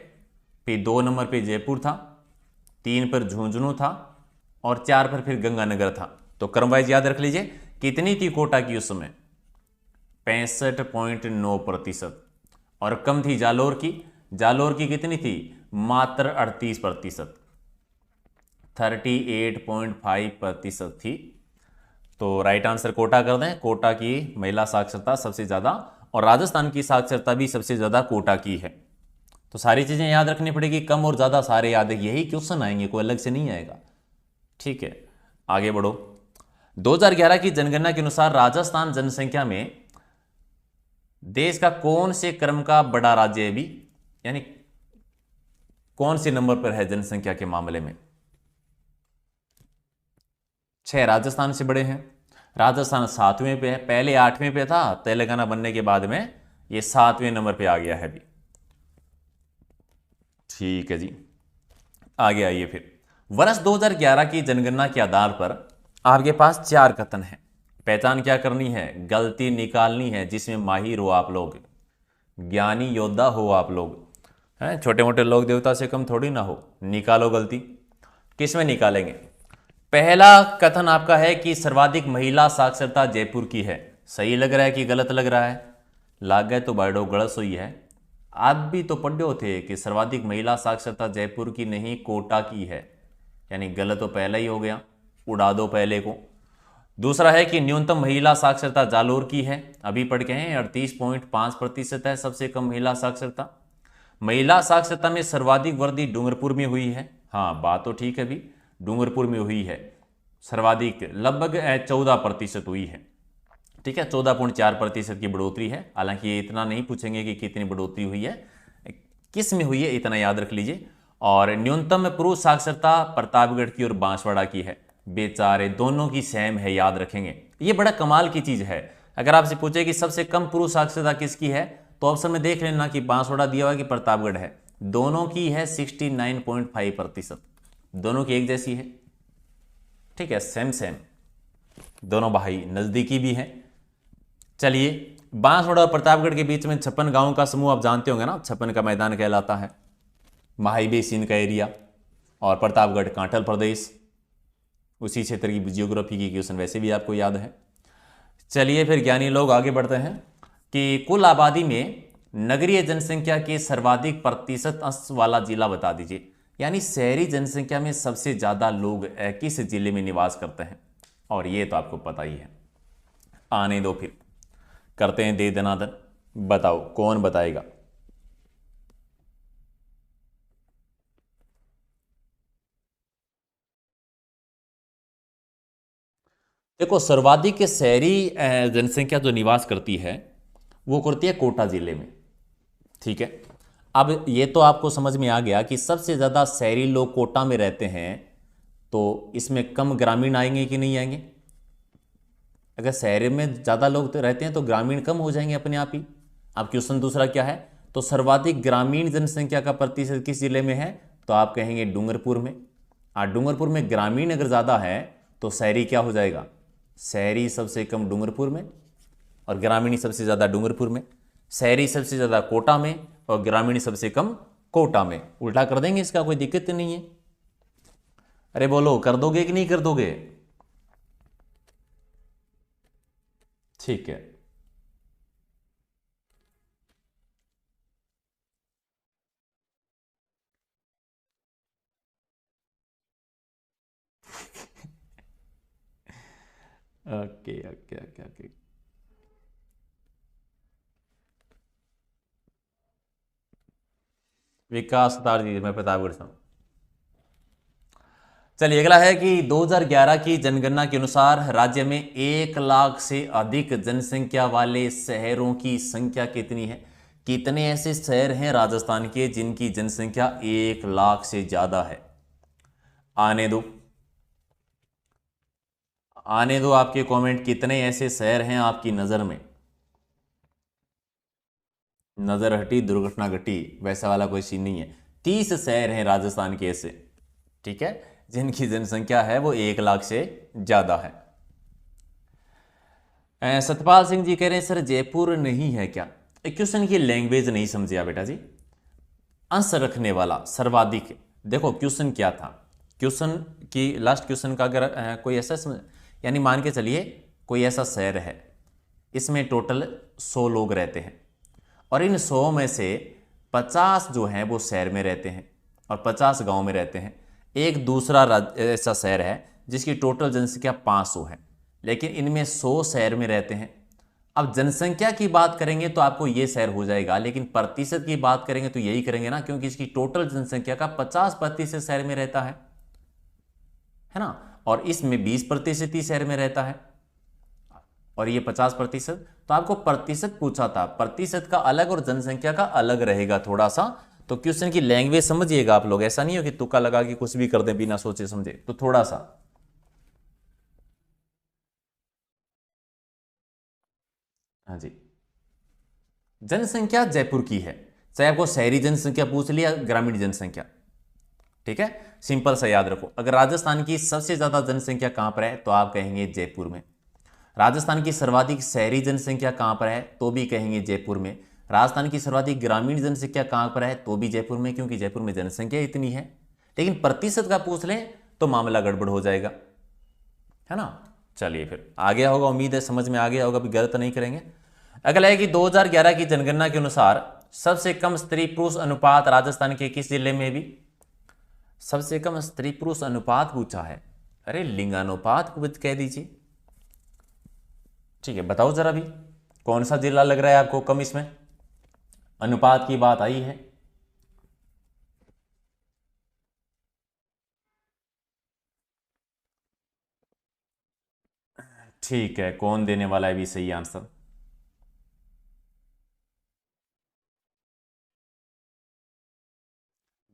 फिर 2 नंबर पे जयपुर था, 3 पर झुंझुनू था, और 4 पर फिर गंगानगर था। तो क्रमवाइज याद रख लीजिए कितनी थी कोटा की उस समय? 65.9%। और कम थी जालोर की? जालोर की कितनी थी? मात्र 38%, 38.5% थी। तो राइट आंसर कोटा कर दें। कोटा की महिला साक्षरता सबसे ज़्यादा, और राजस्थान की साक्षरता भी सबसे ज़्यादा कोटा की है। तो सारी चीज़ें याद रखनी पड़ेगी, कम और ज़्यादा सारे याद है, यही क्वेश्चन आएंगे, कोई अलग से नहीं आएगा। ठीक है, आगे बढ़ो। 2011 की जनगणना के अनुसार राजस्थान जनसंख्या में देश का कौन से क्रम का बड़ा राज्य है अभी, यानी कौन से नंबर पर है जनसंख्या के मामले में? 6 राजस्थान से बड़े हैं। राजस्थान 7वें पे है, पहले 8वें पे था, तेलंगाना बनने के बाद में ये 7वें नंबर पे आ गया है अभी। ठीक है जी, आगे आइए फिर। वर्ष 2011 की जनगणना के आधार पर आपके पास 4 कथन हैं। पहचान क्या करनी है? गलती निकालनी है, जिसमें माहिर हो आप लोग, ज्ञानी योद्धा हो आप लोग, हैं, छोटे मोटे लोग देवता से कम थोड़ी ना हो। निकालो गलती। किसमें निकालेंगे? पहला कथन आपका है कि सर्वाधिक महिला साक्षरता जयपुर की है। सही लग रहा है कि गलत लग रहा है? लाग गए तो बाइडो गलत हुई है। आप भी तो पढ़े थे कि सर्वाधिक महिला साक्षरता जयपुर की नहीं कोटा की है, यानी गलत तो पहला ही हो गया, उड़ा दो पहले को। दूसरा है कि न्यूनतम महिला साक्षरता जालोर की है, अभी पढ़ के हैं 38.5% है सबसे कम महिला साक्षरता। महिला साक्षरता में सर्वाधिक वृद्धि डूंगरपुर में हुई है। हाँ, बात तो ठीक है, भी डूंगरपुर में हुई है सर्वाधिक, लगभग 14% हुई है। ठीक है, 14.4% की बढ़ोतरी है। हालांकि ये इतना नहीं पूछेंगे कि कितनी बढ़ोतरी हुई है, किस में हुई है, इतना याद रख लीजिए। और न्यूनतम पुरुष साक्षरता प्रतापगढ़ की और बांसवाड़ा की है। बेचारे दोनों की सेम है, याद रखेंगे। ये बड़ा कमाल की चीज है। अगर आपसे पूछे कि सबसे कम पुरुष साक्षरता किसकी है, तो ऑप्शन में देख लेना कि बांसवाड़ा दिया हुआ कि प्रतापगढ़ है। दोनों की है 69.5%, दोनों की एक जैसी है। ठीक है, सेम सेम, दोनों भाई नजदीकी भी हैं। चलिए, बांसवाड़ा और प्रतापगढ़ के बीच में 56 गांवों का समूह आप जानते होंगे ना, 56 का मैदान कहलाता है। माही बेसिन का एरिया, और प्रतापगढ़ कांठल प्रदेश, उसी क्षेत्र की जियोग्राफी की क्वेश्चन वैसे भी आपको याद है। चलिए फिर ज्ञानी लोग आगे बढ़ते हैं कि कुल आबादी में नगरीय जनसंख्या के सर्वाधिक प्रतिशत अंश वाला जिला बता दीजिए, यानी शहरी जनसंख्या में सबसे ज्यादा लोग किस जिले में निवास करते हैं? और ये तो आपको पता ही है। आने दो फिर, करते हैं दे दनादन। बताओ कौन बताएगा? देखो, सर्वाधिक शहरी जनसंख्या जो निवास करती है वो करती है कोटा जिले में। ठीक है, अब ये तो आपको समझ में आ गया कि सबसे ज़्यादा शहरी लोग कोटा में रहते हैं, तो इसमें कम ग्रामीण आएंगे कि नहीं आएंगे? अगर शहर में ज़्यादा लोग तो रहते हैं तो ग्रामीण कम हो जाएंगे अपने आप ही। अब क्वेश्चन दूसरा क्या है? तो सर्वाधिक ग्रामीण जनसंख्या का प्रतिशत किस जिले में है? तो आप कहेंगे डूंगरपुर में। डूंगरपुर में ग्रामीण अगर ज़्यादा है तो शहरी क्या हो जाएगा? शहरी सबसे कम डूंगरपुर में, और ग्रामीणी सबसे ज़्यादा डूंगरपुर में। शहरी सबसे ज़्यादा कोटा में, और ग्रामीण सबसे कम कोटा में। उल्टा कर देंगे, इसका कोई दिक्कत नहीं है। अरे बोलो, कर दोगे कि नहीं कर दोगे? ठीक है। Okay okay okay okay. Vikas तार जी, मैं प्रतापगढ़ से हूँ। चलिए, अगला है कि 2011 की जनगणना के अनुसार राज्य में 1 लाख से अधिक जनसंख्या वाले शहरों की संख्या कितनी है? कितने ऐसे शहर हैं राजस्थान के जिनकी जनसंख्या 1 लाख से ज्यादा है? आने दो, आने दो आपके कमेंट। कितने ऐसे शहर हैं आपकी नजर में? नजर हटी दुर्घटना घटी, वैसा वाला कोई सीन नहीं है। 30 शहर हैं राजस्थान के ऐसे, ठीक है, जिनकी जनसंख्या है वो 1 लाख से ज्यादा है। सतपाल सिंह जी कह रहे हैं सर जयपुर नहीं है क्या? क्वेश्चन की लैंग्वेज नहीं समझिया बेटा जी। अंश रखने वाला सर्वाधिक, देखो क्वेश्चन क्या था, क्वेश्चन की लास्ट क्वेश्चन का अगर कोई ऐसा समझ, यानी मान के चलिए कोई ऐसा शहर है, इसमें टोटल 100 लोग रहते हैं और इन 100 में से 50 जो हैं वो शहर में रहते हैं और 50 गांव में रहते हैं। एक दूसरा ऐसा शहर है जिसकी टोटल जनसंख्या 500 है, लेकिन इनमें 100 शहर में रहते हैं। अब जनसंख्या की बात करेंगे तो आपको ये शहर हो जाएगा, लेकिन प्रतिशत की बात करेंगे तो यही करेंगे ना, क्योंकि इसकी टोटल जनसंख्या का 50% शहर में रहता है ना, और इसमें 20% ही शहर में रहता है और ये 50%। तो आपको प्रतिशत पूछा था, प्रतिशत का अलग और जनसंख्या का अलग रहेगा थोड़ा सा। तो क्वेश्चन की लैंग्वेज समझिएगा आप लोग, ऐसा नहीं हो कि तुक्का लगा के कुछ भी कर दें बिना सोचे समझे, तो थोड़ा सा। हाँ जी, जनसंख्या जयपुर की है, चाहे आपको शहरी जनसंख्या पूछ लिया ग्रामीण जनसंख्या, ठीक है, सिंपल सा याद रखो। अगर राजस्थान की सबसे ज्यादा जनसंख्या कहां पर है तो आप कहेंगे जयपुर में। राजस्थान की सर्वाधिक शहरी जनसंख्या कहां पर है तो भी कहेंगे जयपुर में। राजस्थान की सर्वाधिक ग्रामीण जनसंख्या कहां पर है तो भी जयपुर में, क्योंकि जयपुर में जनसंख्या इतनी है। लेकिन प्रतिशत का पूछ लें तो मामला गड़बड़ हो जाएगा, है ना। चलिए फिर आ गया होगा, उम्मीद है समझ में आ गया होगा, भी गलत नहीं करेंगे। अगला है कि 2011 की जनगणना के अनुसार सबसे कम स्त्री पुरुष अनुपात राजस्थान के किस जिले में भी। सबसे कम स्त्री पुरुष अनुपात पूछा है, अरे लिंगानुपात कुछ कह दीजिए। ठीक है, बताओ जरा भी कौन सा जिला लग रहा है आपको कम, इसमें अनुपात की बात आई है। ठीक है, कौन देने वाला है भी सही आंसर।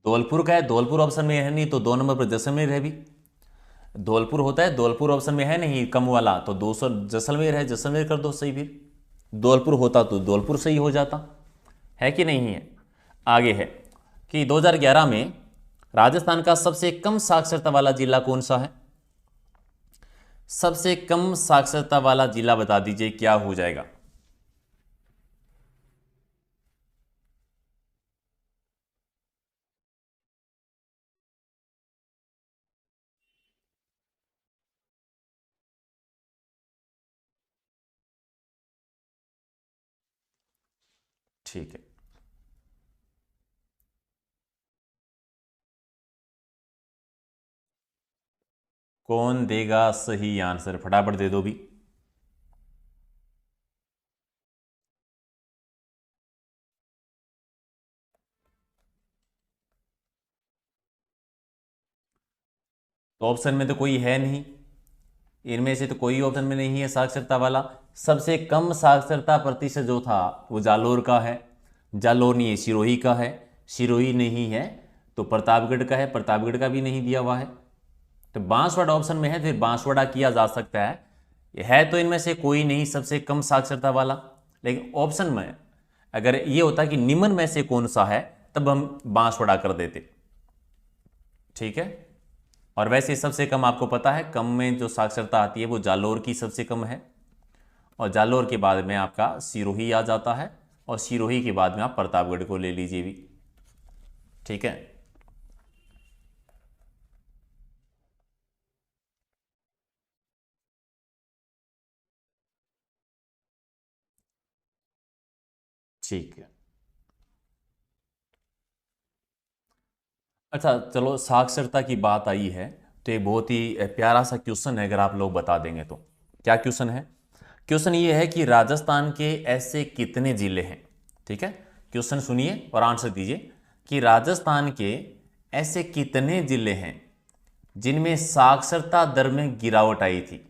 धौलपुर का है, धौलपुर ऑप्शन में है नहीं तो 2 नंबर पर जैसलमेर है भी। धौलपुर होता है, धौलपुर ऑप्शन में है नहीं कम वाला तो 200 जैसलमेर है, जैसलमेर कर दो सही। फिर धौलपुर होता तो धौलपुर सही हो जाता, है कि नहीं है। आगे है कि 2011 में राजस्थान का सबसे कम साक्षरता वाला जिला कौन सा है। सबसे कम साक्षरता वाला जिला बता दीजिए क्या हो जाएगा। ठीक है, कौन देगा सही आंसर, फटाफट दे दो भी। तो ऑप्शन में तो कोई है नहीं, इनमें से तो कोई ऑप्शन में नहीं है साक्षरता वाला। सबसे कम साक्षरता प्रतिशत जो था वो जालोर का है, जालोर नहीं है, सिरोही का है, सिरोही नहीं है तो प्रतापगढ़ का है, प्रतापगढ़ का भी नहीं दिया हुआ है। तो बांसवाड़ा ऑप्शन में है, फिर बांसवाड़ा किया जा सकता है तो इनमें से कोई नहीं सबसे कम साक्षरता वाला। लेकिन ऑप्शन में अगर ये होता कि निम्न में से कौन सा है तब हम बांसवाड़ा कर देते, ठीक है। और वैसे सबसे कम आपको पता है, कम में जो साक्षरता आती है वो जालोर की सबसे कम है, और जालोर के बाद में आपका सिरोही आ जाता है, और सिरोही के बाद में आप प्रतापगढ़ को ले लीजिए भी, ठीक है। ठीक है, अच्छा चलो, साक्षरता की बात आई है तो एक बहुत ही प्यारा सा क्वेश्चन है, अगर आप लोग बता देंगे तो। क्या क्वेश्चन है? क्वेश्चन ये है कि राजस्थान के ऐसे कितने जिले हैं, ठीक है। क्वेश्चन सुनिए और आंसर दीजिए कि राजस्थान के ऐसे कितने जिले हैं जिनमें साक्षरता दर में गिरावट आई थी।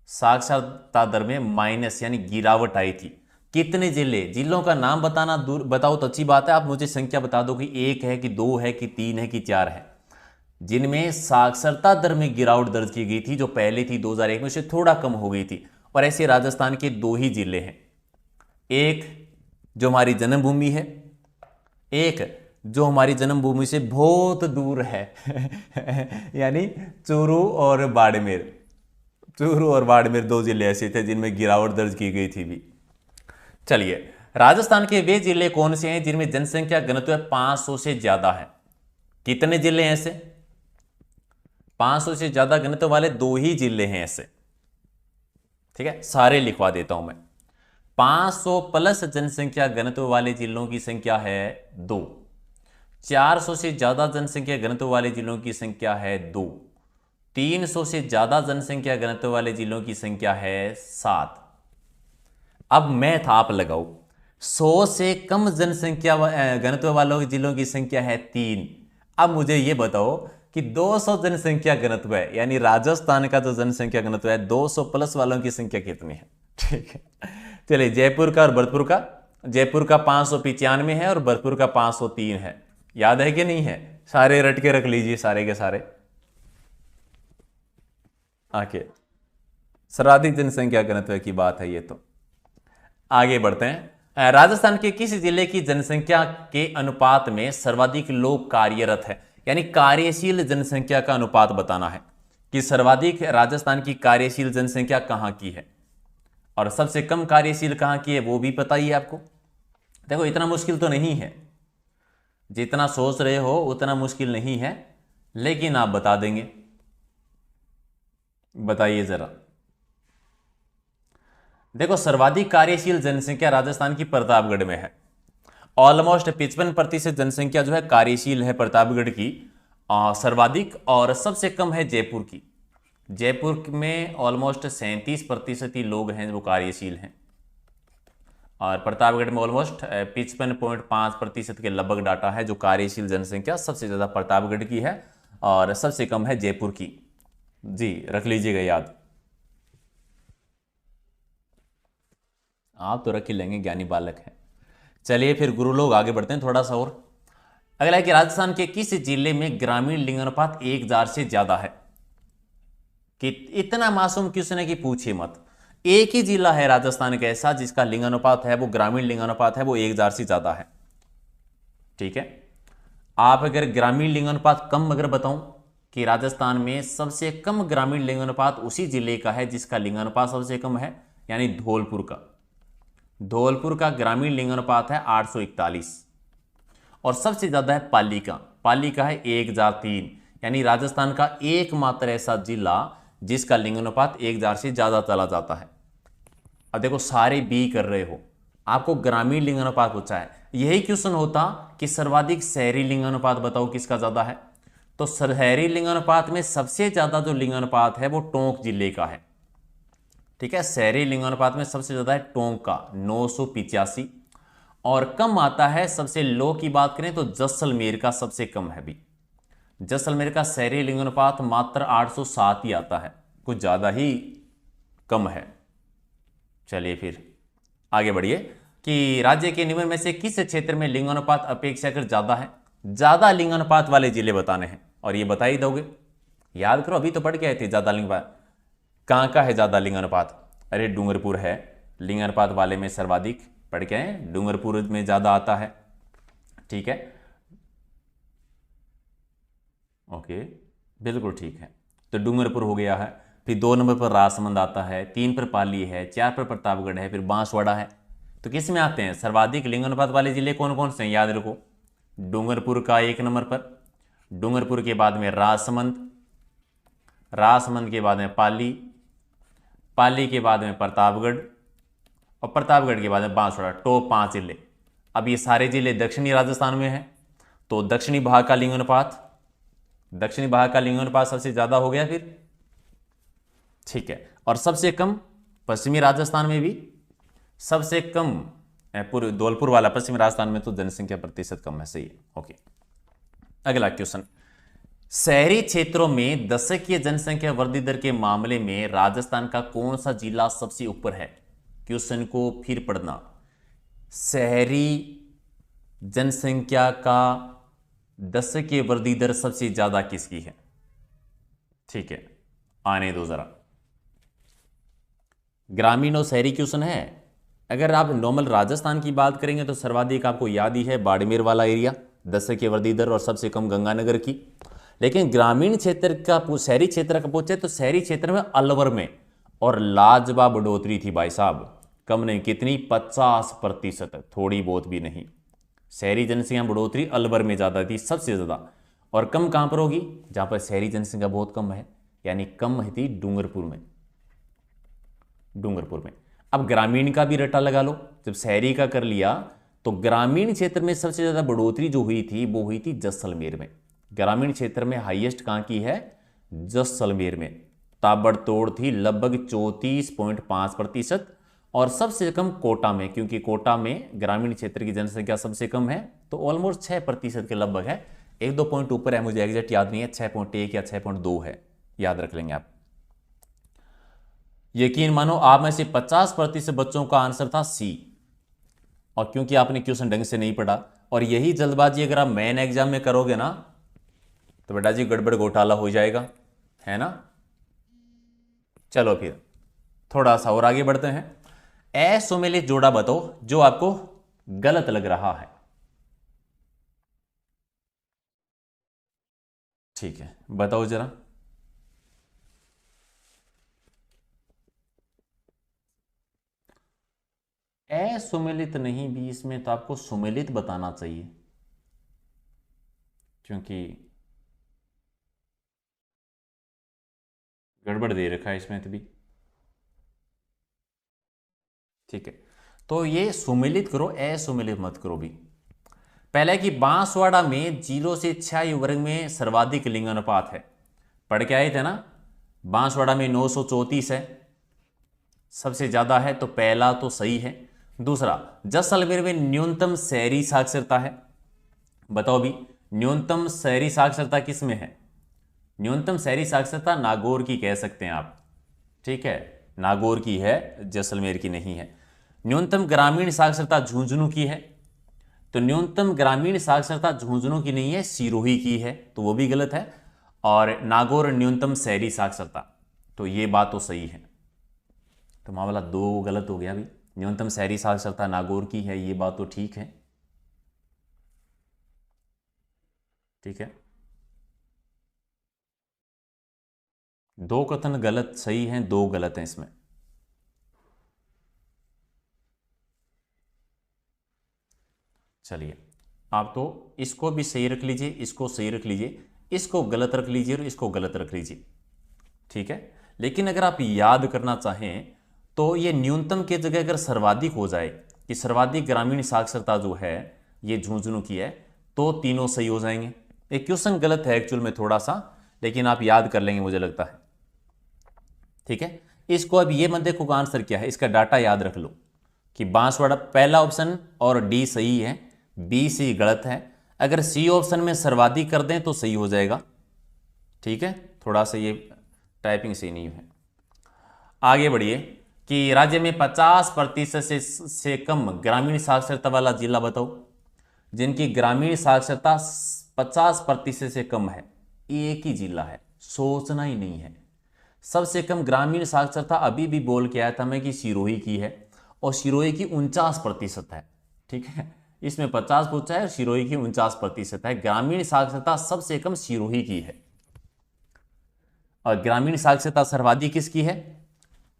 साक्षरता दर में माइनस यानी गिरावट आई थी। कितने जिले, जिलों का नाम बताना दूर, बताओ तो अच्छी बात है, आप मुझे संख्या बता दो कि 1 है कि 2 है कि 3 है कि 4 है, जिनमें साक्षरता दर में गिरावट दर्ज की गई थी, जो पहले थी 2001 में, से थोड़ा कम हो गई थी। और ऐसे राजस्थान के 2 ही जिले हैं, एक जो हमारी जन्मभूमि है, एक जो हमारी जन्मभूमि से बहुत दूर है यानी चूरू और बाड़मेर। चूरू और बाड़मेर 2 जिले ऐसे थे जिनमें गिरावट दर्ज की गई थी भी। चलिए, राजस्थान के वे जिले कौन से हैं जिनमें जनसंख्या घनत्व 500 से ज्यादा है। कितने जिले हैं ऐसे? 500 से ज्यादा घनत्व वाले 2 ही जिले हैं ऐसे, ठीक है, सारे लिखवा देता हूं मैं। 500 प्लस जनसंख्या घनत्व वाले जिलों की संख्या है 2। 400 से ज्यादा जनसंख्या घनत्व वाले जिलों की संख्या है 2। 300 से ज्यादा जनसंख्या घनत्व वाले जिलों की संख्या है 7। अब मैथ आप लगाओ, 100 से कम जनसंख्या घनत्व वालों जिलों की संख्या है 3। अब मुझे यह बताओ कि 200 जनसंख्या घनत्व है, यानी राजस्थान का जो जनसंख्या घनत्व है 200 प्लस वालों की संख्या कितनी है? ठीक है, चलिए जयपुर का और भरतपुर का। जयपुर का 595 है और भरतपुर का 503 है। याद है कि नहीं है? सारे रट के रख लीजिए, सारे के सारे। आके सर्वाधिक जनसंख्या घनत्व की बात है ये। तो आगे बढ़ते हैं। राजस्थान के किस जिले की जनसंख्या के अनुपात में सर्वाधिक लोग कार्यरत है? यानी कार्यशील जनसंख्या का अनुपात बताना है कि सर्वाधिक राजस्थान की कार्यशील जनसंख्या कहां की है और सबसे कम कार्यशील कहां की है, वो भी पता ही है आपको। देखो इतना मुश्किल तो नहीं है, जितना सोच रहे हो उतना मुश्किल नहीं है, लेकिन आप बता देंगे। बताइए जरा। देखो सर्वाधिक कार्यशील जनसंख्या राजस्थान की प्रतापगढ़ में है। ऑलमोस्ट 55% जनसंख्या जो है कार्यशील है प्रतापगढ़ की सर्वाधिक, और सबसे कम है जयपुर की। जयपुर में ऑलमोस्ट 37% ही लोग हैं वो कार्यशील हैं, और प्रतापगढ़ में ऑलमोस्ट 55.5% के लगभग डाटा है जो कार्यशील जनसंख्या सबसे ज़्यादा प्रतापगढ़ की है और सबसे कम है जयपुर की। जी रख लीजिएगा याद, आप तो रख ही लेंगे, ज्ञानी बालक हैं। चलिए फिर गुरु लोग आगे बढ़ते हैं थोड़ा सा और। अगला है कि राजस्थान के किस जिले में ग्रामीण लिंगानुपात 1,000 से ज्यादा है? कि इतना मासूम क्वेश्चन है कि पूछिए मत। एक ही जिला है राजस्थान का ऐसा जिसका लिंगानुपात है वो ग्रामीण लिंगानुपात है वो 1,000 से ज्यादा है। ठीक है, आप अगर ग्रामीण लिंगानुपात कम अगर बताऊं कि राजस्थान में सबसे कम ग्रामीण लिंगानुपात उसी जिले का है जिसका लिंगानुपात सबसे कम है, यानी धौलपुर का। धौलपुर का ग्रामीण लिंगानुपात है 841 और सबसे ज्यादा है पाली का। पाली का है 1,003, यानी राजस्थान का एकमात्र ऐसा जिला जिसका लिंगानुपात 1,000 से ज्यादा चला जाता है। अब देखो सारे बी कर रहे हो, आपको ग्रामीण लिंगानुपात पूछा है। यही क्वेश्चन होता कि सर्वाधिक शहरी लिंगानुपात बताओ किसका ज्यादा है, तो शहरी लिंगानुपात में सबसे ज्यादा जो लिंगानुपात है वो टोंक जिले का है। ठीक है, शहरी लिंगानुपात में सबसे ज्यादा है टोंक का 985, और कम आता है सबसे लो की बात करें तो जैसलमेर का सबसे कम है भी। जैसलमेर का शहरी लिंगानुपात मात्र 807 ही आता है, कुछ ज्यादा ही कम है। चलिए फिर आगे बढ़िए कि राज्य के निम्न में से किस क्षेत्र में लिंगानुपात अपेक्षाकृत ज्यादा है? ज्यादा लिंगानुपात वाले जिले बताने हैं और ये बता ही दोगे। याद करो, अभी तो पढ़ के आए थे ज्यादा लिंगानुपात कहां का है। ज्यादा लिंगानुपात, अरे डूंगरपुर है लिंगानुपात वाले में सर्वाधिक, पढ़ के आए, डूंगरपुर में ज्यादा आता है। ठीक है, ओके बिल्कुल ठीक है, तो डूंगरपुर हो गया है। फिर 2 नंबर पर राजसमंद आता है, 3 पर पाली है, 4 पर प्रतापगढ़ है, फिर बांसवाड़ा है। तो किस में आते हैं सर्वाधिक लिंगानुपात वाले जिले कौन कौन से हैं? याद रखो, डूंगरपुर का 1 नंबर पर, डूंगरपुर के बाद में राजसमंद, राजसमंद के बाद में पाली, पाली के बाद में प्रतापगढ़, और प्रतापगढ़ के बाद में बांसवाड़ा। टॉप 5 जिले। अब ये सारे जिले दक्षिणी राजस्थान में हैं, तो दक्षिणी भाग का लिंगानुपात, दक्षिणी भाग का लिंगानुपात सबसे ज्यादा हो गया फिर। ठीक है, और सबसे कम पश्चिमी राजस्थान में भी, सबसे कम पूरे धौलपुर वाला पश्चिमी राजस्थान में तो जनसंख्या प्रतिशत कम है। सही है, ओके। अगला क्वेश्चन, शहरी क्षेत्रों में दशकीय जनसंख्या वृद्धि दर के मामले में राजस्थान का कौन सा जिला सबसे ऊपर है? क्वेश्चन को फिर पढ़ना, शहरी जनसंख्या का दशकीय वृद्धि दर सबसे ज्यादा किसकी है? ठीक है, आने दो जरा। ग्रामीण और शहरी क्वेश्चन है। अगर आप नॉर्मल राजस्थान की बात करेंगे तो सर्वाधिक आपको याद ही है बाड़मेर वाला एरिया, दशकीय वृद्धि दर, और सबसे कम गंगानगर की। लेकिन ग्रामीण क्षेत्र का, शहरी क्षेत्र का पूछे तो शहरी क्षेत्र में अलवर में और लाजवाब बढ़ोतरी थी भाई साहब, कम नहीं, कितनी 50%, थोड़ी बहुत भी नहीं। शहरी जनसंख्या बढ़ोतरी अलवर में ज़्यादा थी सबसे ज़्यादा, और कम कहाँ पर होगी? जहाँ पर शहरी जनसंख्या बहुत कम है, यानी कम थी डूंगरपुर में। डूंगरपुर में। अब ग्रामीण का भी रटा लगा लो, जब शहरी का कर लिया तो ग्रामीण क्षेत्र में सबसे ज़्यादा बढ़ोतरी जो हुई थी वो हुई थी जैसलमेर में। ग्रामीण क्षेत्र में हाईएस्ट कहाँ की है? जैसलमेर में। ताबड़तोड़ थी, लगभग 34.5%। और सबसे कम कोटा में, क्योंकि कोटा में ग्रामीण क्षेत्र की जनसंख्या सबसे कम है, तो ऑलमोस्ट 6% के लगभग है। 1-2 पॉइंट ऊपर है, मुझे एग्जैक्ट याद नहीं है, 6.1 या 6.2 है, याद रख लेंगे आप। यकीन मानो आप में से 50% बच्चों का आंसर था सी, और क्योंकि आपने क्वेश्चन ढंग से नहीं पढ़ा और यही जल्दबाजी अगर आप मेन एग्जाम में करोगे ना तो बेटा जी गड़बड़ घोटाला हो जाएगा, है ना। चलो फिर थोड़ा सा और आगे बढ़ते हैं। असुमेलित जोड़ा बताओ जो आपको गलत लग रहा है। ठीक है, बताओ जरा। असुमेलित नहीं भी, इसमें तो आपको सुमेलित बताना चाहिए, क्योंकि गड़बड़ दे रखा है इसमें तो भी। ठीक है, तो ये सुमेलित करो, असुमेलित मत करो भी। पहले कि बांसवाड़ा में 0 से 6 आयु वर्ग में सर्वाधिक लिंग अनुपात है, पढ़ के आए थे ना। बांसवाड़ा में 934 है, सबसे ज्यादा है, तो पहला तो सही है। दूसरा, जैसलमेर में न्यूनतम शहरी साक्षरता है। बताओ भी, न्यूनतम शहरी साक्षरता किस में है? न्यूनतम शहरी साक्षरता नागौर की कह सकते हैं आप, ठीक है, नागौर की है, जैसलमेर की नहीं है। न्यूनतम ग्रामीण साक्षरता झुंझुनू की है, तो न्यूनतम ग्रामीण साक्षरता झुंझुनू की नहीं है, सिरोही की है, तो वो भी गलत है। और नागौर न्यूनतम शहरी साक्षरता, तो ये बात तो सही है। तो मामला 2 गलत हो गया अभी। न्यूनतम शहरी साक्षरता नागौर की है, ये बात तो ठीक है। ठीक है, 2 कथन गलत सही हैं, 2 गलत हैं इसमें। चलिए, आप तो इसको भी सही रख लीजिए, इसको सही रख लीजिए, इसको गलत रख लीजिए और इसको गलत रख लीजिए, ठीक है। लेकिन अगर आप याद करना चाहें तो ये न्यूनतम के जगह अगर सर्वाधिक हो जाए कि सर्वाधिक ग्रामीण साक्षरता जो है ये झुंझुनू की है, तो तीनों सही हो जाएंगे। एक क्वेश्चन गलत है एक्चुअल में थोड़ा सा, लेकिन आप याद कर लेंगे मुझे लगता है, ठीक है। इसको अब ये मत देखो का आंसर क्या है, इसका डाटा याद रख लो कि बांसवाड़ा पहला ऑप्शन और डी सही है, बी सी गलत है। अगर सी ऑप्शन में सर्वाधिक कर दें तो सही हो जाएगा, ठीक है। थोड़ा सा ये टाइपिंग सही नहीं है। आगे बढ़िए कि राज्य में 50% से कम ग्रामीण साक्षरता वाला जिला बताओ, जिनकी ग्रामीण साक्षरता 50% से कम है। एक ही जिला है, सोचना ही नहीं है। सबसे कम ग्रामीण साक्षरता अभी भी बोल के आया था मैं कि सिरोही की है, और सिरोही की 49% है, ठीक है। इसमें 50 पूछा है और सिरोही की 49% है। ग्रामीण साक्षरता सबसे कम सिरोही की है। और ग्रामीण साक्षरता सर्वाधिक किसकी है?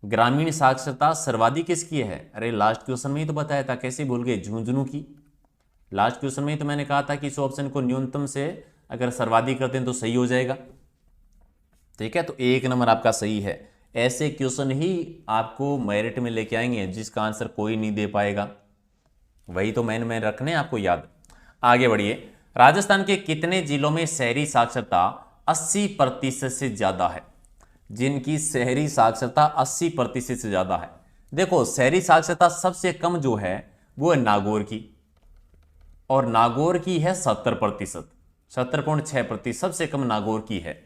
ग्रामीण साक्षरता सर्वाधिक किसकी है? अरे लास्ट क्वेश्चन में ही तो बताया था, कैसे भूल गए? झुंझुनू की। लास्ट क्वेश्चन में ही तो मैंने कहा था कि इस ऑप्शन को न्यूनतम से अगर सर्वाधिक करते हैं तो सही हो जाएगा, ठीक है। तो 1 नंबर आपका सही है। ऐसे क्वेश्चन ही आपको मेरिट में लेके आएंगे जिसका आंसर कोई नहीं दे पाएगा, वही तो मैंने रखने आपको याद। आगे बढ़िए, राजस्थान के कितने जिलों में शहरी साक्षरता 80% से ज्यादा है? जिनकी शहरी साक्षरता 80% से ज्यादा है। देखो, शहरी साक्षरता सबसे कम जो है वो है नागौर की, और नागौर की है 70%, 70.6%, सबसे कम नागौर की है।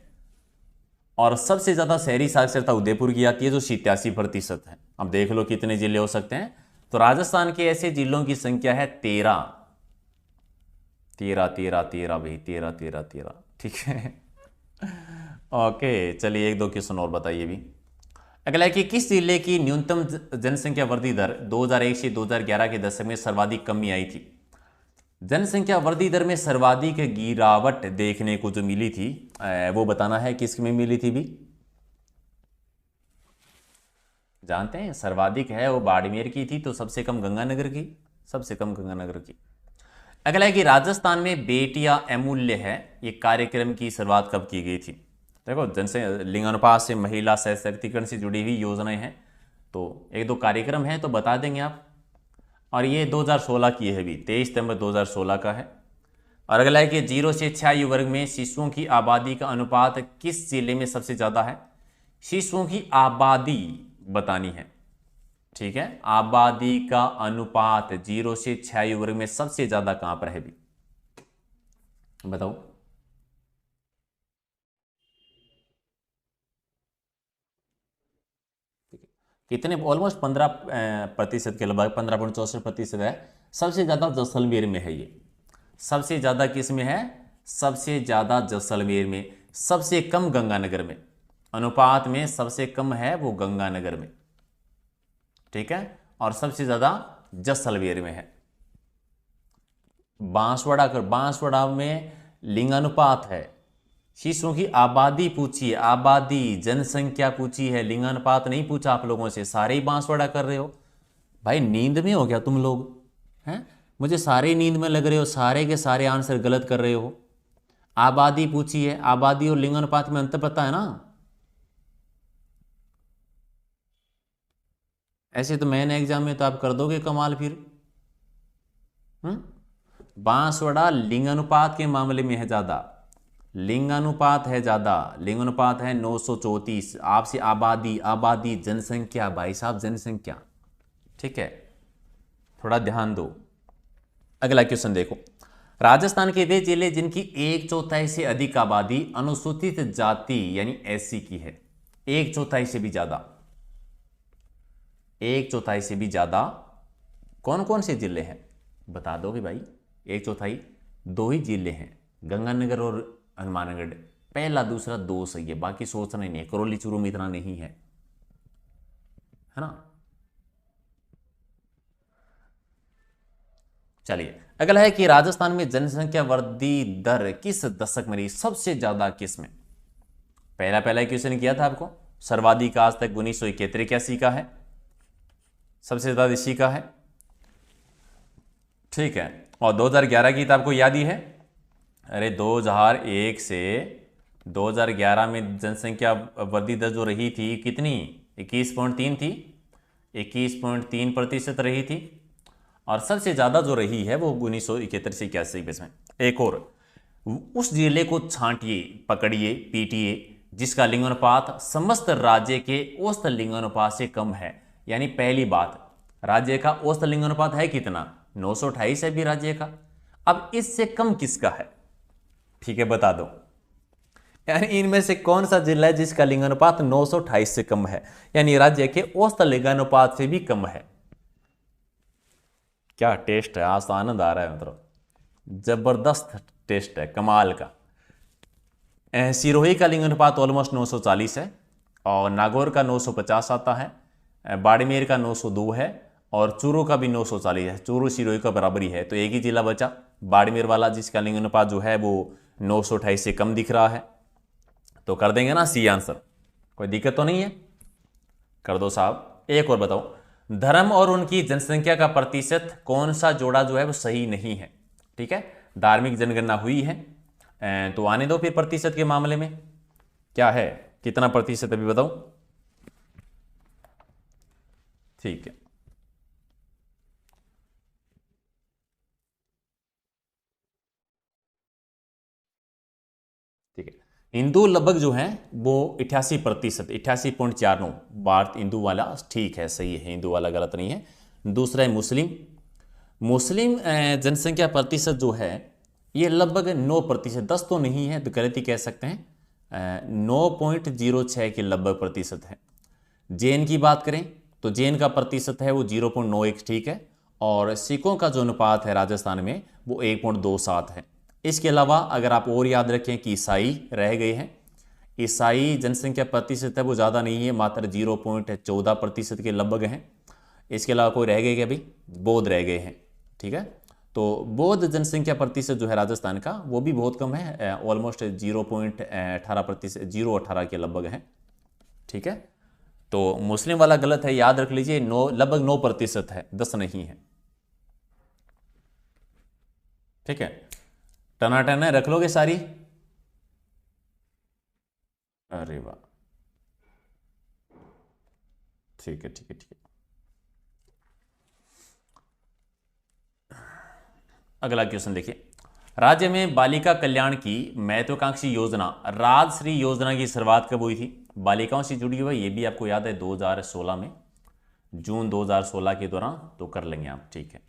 और सबसे ज्यादा शहरी साक्षरता उदयपुर की आती है जो 87% है। अब देख लो कितने जिले हो सकते हैं। तो राजस्थान के ऐसे जिलों की संख्या है 13, 13, 13, 13 भाई, 13, 13, 13, ठीक है। ओके, चलिए 1-2 क्वेश्चन और बताइए भी। अगला है कि किस जिले की न्यूनतम जनसंख्या वृद्धि दर 2001 से 2011 के दशक में सर्वाधिक कमी आई थी? जनसंख्या वृद्धि दर में सर्वाधिक गिरावट देखने को जो मिली थी वो बताना है किस में मिली थी भी? जानते हैं सर्वाधिक है वो बाड़मेर की थी, तो सबसे कम गंगानगर की, सबसे कम गंगानगर की। अगला है कि राजस्थान में बेटियां अमूल्य है, ये कार्यक्रम की शुरुआत कब की गई थी? देखो, जनसंख्या लिंगानुपात से महिला सशक्तिकरण से जुड़ी हुई योजनाएं हैं। तो एक दो कार्यक्रम है तो बता देंगे आप। और ये 2016 की है, भी 23 सितंबर 2016 का है। और अगला है कि 0 से 6 आयु वर्ग में शिशुओं की आबादी का अनुपात किस जिले में सबसे ज़्यादा है? शिशुओं की आबादी बतानी है, ठीक है। आबादी का अनुपात 0 से 6 आयु वर्ग में सबसे ज़्यादा कहाँ पर है भी, बताओ। कितने? ऑलमोस्ट 15% के लगभग 15.64% है। सबसे ज़्यादा जैसलमेर में है ये। सबसे ज़्यादा किस में है? सबसे ज़्यादा जैसलमेर में। सबसे कम गंगानगर में। अनुपात में सबसे कम है वो गंगानगर में, ठीक है। और सबसे ज़्यादा जैसलमेर में है। बांसवाड़ा में लिंगानुपात है। शिशुओं की आबादी पूछी है, आबादी जनसंख्या पूछी है, लिंगानुपात नहीं पूछा आप लोगों से। सारे ही बांसवाड़ा कर रहे हो भाई, नींद में हो गया तुम लोग हैं? मुझे सारे नींद में लग रहे हो, सारे के सारे आंसर गलत कर रहे हो। आबादी पूछी है, आबादी और लिंगानुपात में अंतर पता है ना? ऐसे तो मैंने एग्जाम में तो आप कर दोगे कमाल फिर। बांसवाड़ा लिंगानुपात के मामले में है ज्यादा, लिंगानुपात है ज्यादा, लिंगानुपात है 934। आपसे आबादी, आबादी जनसंख्या भाई साहब, जनसंख्या, ठीक है। थोड़ा ध्यान दो। अगला क्वेश्चन देखो। राजस्थान के वे जिले जिनकी 1/4 से अधिक आबादी अनुसूचित जाति यानी एससी की है, 1/4 से भी ज्यादा, 1/4 से भी ज्यादा कौन कौन से जिले हैं? बता दोगे भाई? 1/4 दो ही जिले हैं, गंगानगर और हनुमानगढ़। पहला दूसरा दो सही है, बाकी सोचना ही नहीं है। करौली चूरू में इतना नहीं है ना। चलिए अगला है कि राजस्थान में जनसंख्या वृद्धि दर किस दशक में रही सबसे ज्यादा? किस में? पहला क्वेश्चन किया था आपको। सर्वाधिक आज तक 1971 का है, सबसे ज्यादा इसी का है, ठीक है। और 2011 की तो आपको याद ही है। अरे 2001 से 2011 में जनसंख्या वृद्धि दर जो रही थी कितनी? 21.3 थी, 21.3% रही थी। और सबसे ज़्यादा जो रही है वो 1971 से 81 में। एक और, उस जिले को छांटिए, पकड़िए, पीटिए जिसका लिंगानुपात समस्त राज्य के औसत लिंगानुपात से कम है। यानी पहली बात, राज्य का औसत लिंगानुपात है कितना? 928 है भी राज्य का। अब इससे कम किसका है? ठीक है बता दो। यानी इनमें से कौन सा जिला है जिसका लिंगानुपात 928 से कम है, यानी राज्य के औसत लिंगानुपात से भी कम है। क्या टेस्ट है, आज तो आनंद आ रहा है, मतलब जबरदस्त टेस्ट है, कमाल का। सिरोही का लिंगानुपात ऑलमोस्ट 940 है, और नागौर का 950 आता है, बाड़मेर का 902 है, और चूरू का भी 940 है। चूरू सिरोही का बराबरी है। तो एक ही जिला बचा बाड़मेर वाला जिसका लिंगानुपात जो है वो 928 से कम दिख रहा है। तो कर देंगे ना सी आंसर, कोई दिक्कत तो नहीं है? कर दो साहब। एक और बताओ, धर्म और उनकी जनसंख्या का प्रतिशत कौन सा जोड़ा जो है वो सही नहीं है? ठीक है, धार्मिक जनगणना हुई है, तो आने दो फिर प्रतिशत के मामले में क्या है, कितना प्रतिशत अभी बताओ। ठीक है, ठीक है। हिंदू लगभग जो है वो 88%, 88.49 भारत हिंदू वाला ठीक है, सही है, हिंदू वाला गलत नहीं है। दूसरा है मुस्लिम। मुस्लिम जनसंख्या प्रतिशत जो है ये लगभग 9%, 10 तो नहीं है तो गलती कह सकते हैं, 9.06 के लगभग प्रतिशत है। जैन की बात करें तो जैन का प्रतिशत है वो 0.91, ठीक है। और सिखों का जो अनुपात है राजस्थान में वो 1.27 है। इसके अलावा अगर आप और याद रखें कि ईसाई रह गए हैं, ईसाई जनसंख्या प्रतिशत है वो ज़्यादा नहीं है, मात्र 0.14% के लगभग हैं। इसके अलावा कोई रह गए क्या भाई? बौद्ध रह गए हैं, ठीक है। तो बौद्ध जनसंख्या प्रतिशत जो है राजस्थान का वो भी बहुत कम है, ऑलमोस्ट 0.18%, 0.18 के लगभग है, ठीक है। तो मुस्लिम वाला गलत है, याद रख लीजिए, लगभग 9% है, 10 नहीं है, ठीक है। टनाटन है, रख लोगे सारी? अरे वाह, ठीक है ठीक है ठीक है। अगला क्वेश्चन देखिए, राज्य में बालिका कल्याण की महत्वाकांक्षी योजना राजश्री योजना की शुरुआत कब हुई थी? बालिकाओं से जुड़ी हुई, ये भी आपको याद है 2016 में, जून 2016 के दौरान, तो कर लेंगे आप, ठीक है।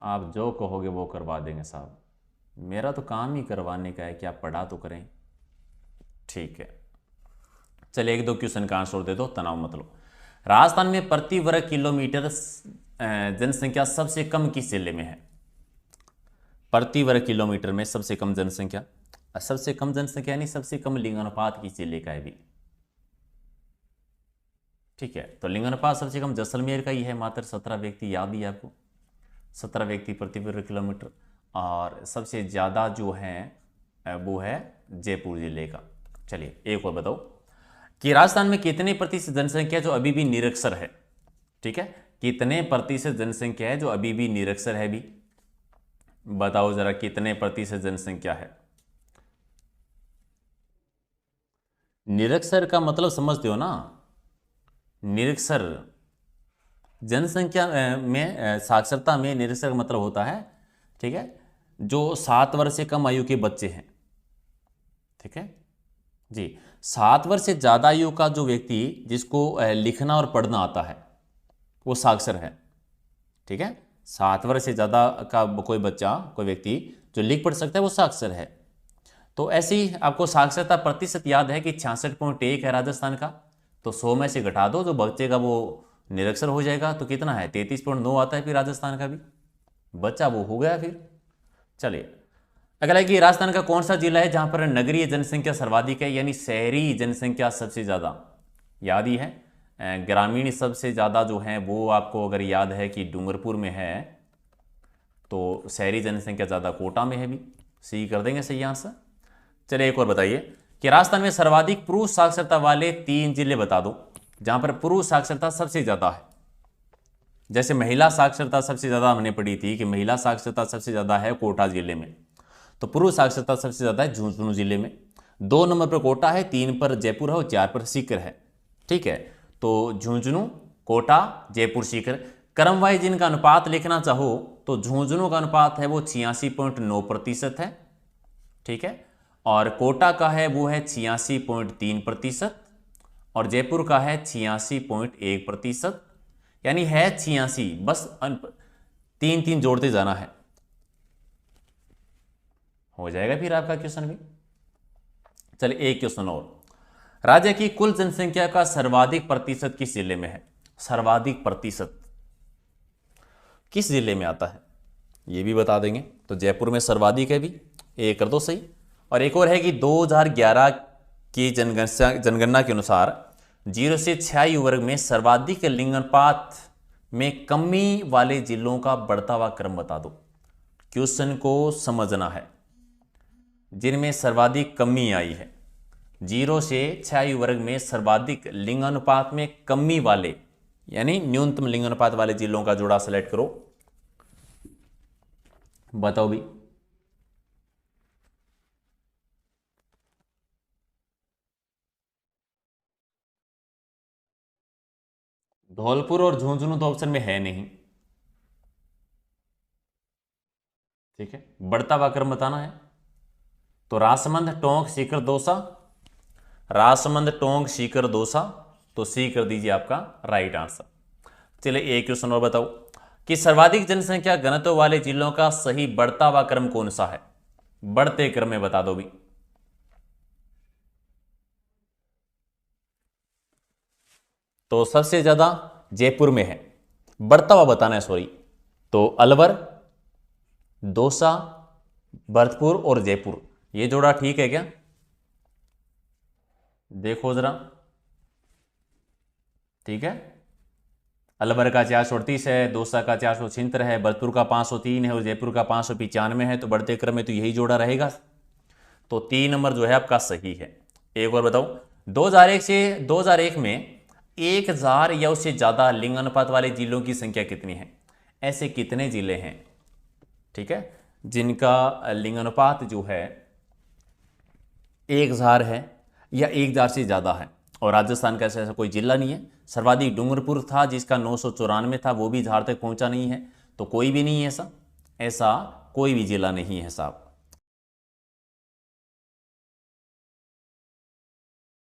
आप जो कहोगे वो करवा देंगे साहब, मेरा तो काम ही करवाने का है कि आप पढ़ा तो करें, ठीक है। चलिए एक दो क्वेश्चन का आंसर दे दो, तनाव मत लो। राजस्थान में प्रति वर्ग किलोमीटर जनसंख्या सबसे कम किस जिले में है? प्रति वर्ग किलोमीटर में सबसे कम जनसंख्या, सबसे कम जनसंख्या यानी सबसे कम लिंगानुपात किस जिले का है भी, ठीक है। तो लिंगानुपात सबसे कम जैसलमेर का ही है, मात्र 17 व्यक्ति, याद ही है आपको, 17 व्यक्ति प्रति वर्ग किलोमीटर। और सबसे ज़्यादा जो है वो है जयपुर जिले का। चलिए एक और बताओ कि राजस्थान में कितने प्रतिशत जनसंख्या जो अभी भी निरक्षर है, ठीक है, कितने प्रतिशत जनसंख्या है जो अभी भी निरक्षर है भी, बताओ जरा कितने प्रतिशत जनसंख्या है? निरक्षर का मतलब समझते हो ना, निरक्षर जनसंख्या में साक्षरता में निरक्षर का मतलब होता है, ठीक है, जो 7 वर्ष से कम आयु के बच्चे हैं, ठीक है जी। 7 वर्ष से ज़्यादा आयु का जो व्यक्ति जिसको लिखना और पढ़ना आता है वो साक्षर है, ठीक है। 7 वर्ष से ज़्यादा का कोई बच्चा, कोई व्यक्ति जो लिख पढ़ सकता है वो साक्षर है। तो ऐसे ही आपको साक्षरता प्रतिशत याद है कि 66.1 है राजस्थान का, तो 100 में से घटा दो जो बच्चे का वो निरक्षर हो जाएगा, तो कितना है 33.9 आता है फिर राजस्थान का भी, बच्चा वो हो गया फिर। चलिए अगला है कि राजस्थान का कौन सा जिला है जहां पर नगरीय जनसंख्या सर्वाधिक है, यानी शहरी जनसंख्या सबसे ज़्यादा, याद ही है। ग्रामीण सबसे ज़्यादा जो है वो आपको अगर याद है कि डूंगरपुर में है, तो शहरी जनसंख्या ज़्यादा कोटा में है भी, सही कर देंगे सही आंसर। चलिए एक और बताइए कि राजस्थान में सर्वाधिक पुरुष साक्षरता वाले 3 जिले बता दो जहां पर पुरुष साक्षरता सबसे ज़्यादा है। जैसे महिला साक्षरता सबसे ज़्यादा हमने पढ़ी थी कि महिला साक्षरता सबसे ज़्यादा है कोटा जिले में, तो पुरुष साक्षरता सबसे ज़्यादा है झुंझुनू जिले में। 2 नंबर पर कोटा है, 3 पर जयपुर है और 4 पर सीकर है, ठीक है। तो झुंझुनू, कोटा, जयपुर, सीकर। क्रम वाइज जिनका अनुपात लिखना चाहो तो झुंझुनू का अनुपात है वो 86.9% है, ठीक है, और कोटा का है वो है 86.3% और जयपुर का है 86.1%, यानी है 86, बस 3 जोड़ते जाना है, हो जाएगा फिर आपका क्वेश्चन भी। चलिए एक क्वेश्चन और, राज्य की कुल जनसंख्या का सर्वाधिक प्रतिशत किस जिले में है? सर्वाधिक प्रतिशत किस जिले में आता है ये भी बता देंगे। तो जयपुर में सर्वाधिक है भी, एक कर दो सही। और एक और है कि 2011 की जनगणना के अनुसार 0 से 6 आयु वर्ग में सर्वाधिक लिंगानुपात में कमी वाले जिलों का बढ़ता हुआ क्रम बता दो। क्वेश्चन को समझना है, जिनमें सर्वाधिक कमी आई है, 0 से 6 आयु वर्ग में सर्वाधिक लिंगानुपात में कमी वाले यानी न्यूनतम लिंगानुपात वाले जिलों का जोड़ा सेलेक्ट करो, बताओ भी। धौलपुर और झुंझुनू तो ऑप्शन में है नहीं, ठीक है, बढ़ता हुआ क्रम बताना है। तो राजसमंद, टोंक, सीकर, दौसा, राजसमंद, टोंक, सीकर, दौसा, तो सी कर दीजिए आपका राइट आंसर। चलिए एक क्वेश्चन और बताओ कि सर्वाधिक जनसंख्या घनत्व वाले जिलों का सही बढ़ता हुआ क्रम कौन सा है? बढ़ते क्रम में बता दो भी। तो सबसे ज्यादा जयपुर में है, बढ़ता हुआ बताना है, सॉरी। तो अलवर, दौसा, भरतपुर और जयपुर, ये जोड़ा ठीक है क्या? देखो जरा, ठीक है। अलवर का 438 है, दौसा का 476 है, भरतपुर का 503 है और जयपुर का 595 है। तो बढ़ते क्रम में तो यही जोड़ा रहेगा, तो 3 नंबर जो है आपका सही है। एक और बताओ, 2001 से 2001 में 1000 या उससे ज़्यादा लिंगानुपात वाले जिलों की संख्या कितनी है? ऐसे कितने जिले हैं, ठीक है, जिनका लिंगानुपात जो है एक झार है या एक झार से ज़्यादा है, और राजस्थान का ऐसा कोई जिला नहीं है। सर्वाधिक डूंगरपुर था जिसका 994 था, वो भी झार तक पहुंचा नहीं है। तो कोई भी नहीं है ऐसा, ऐसा कोई भी जिला नहीं है साहब।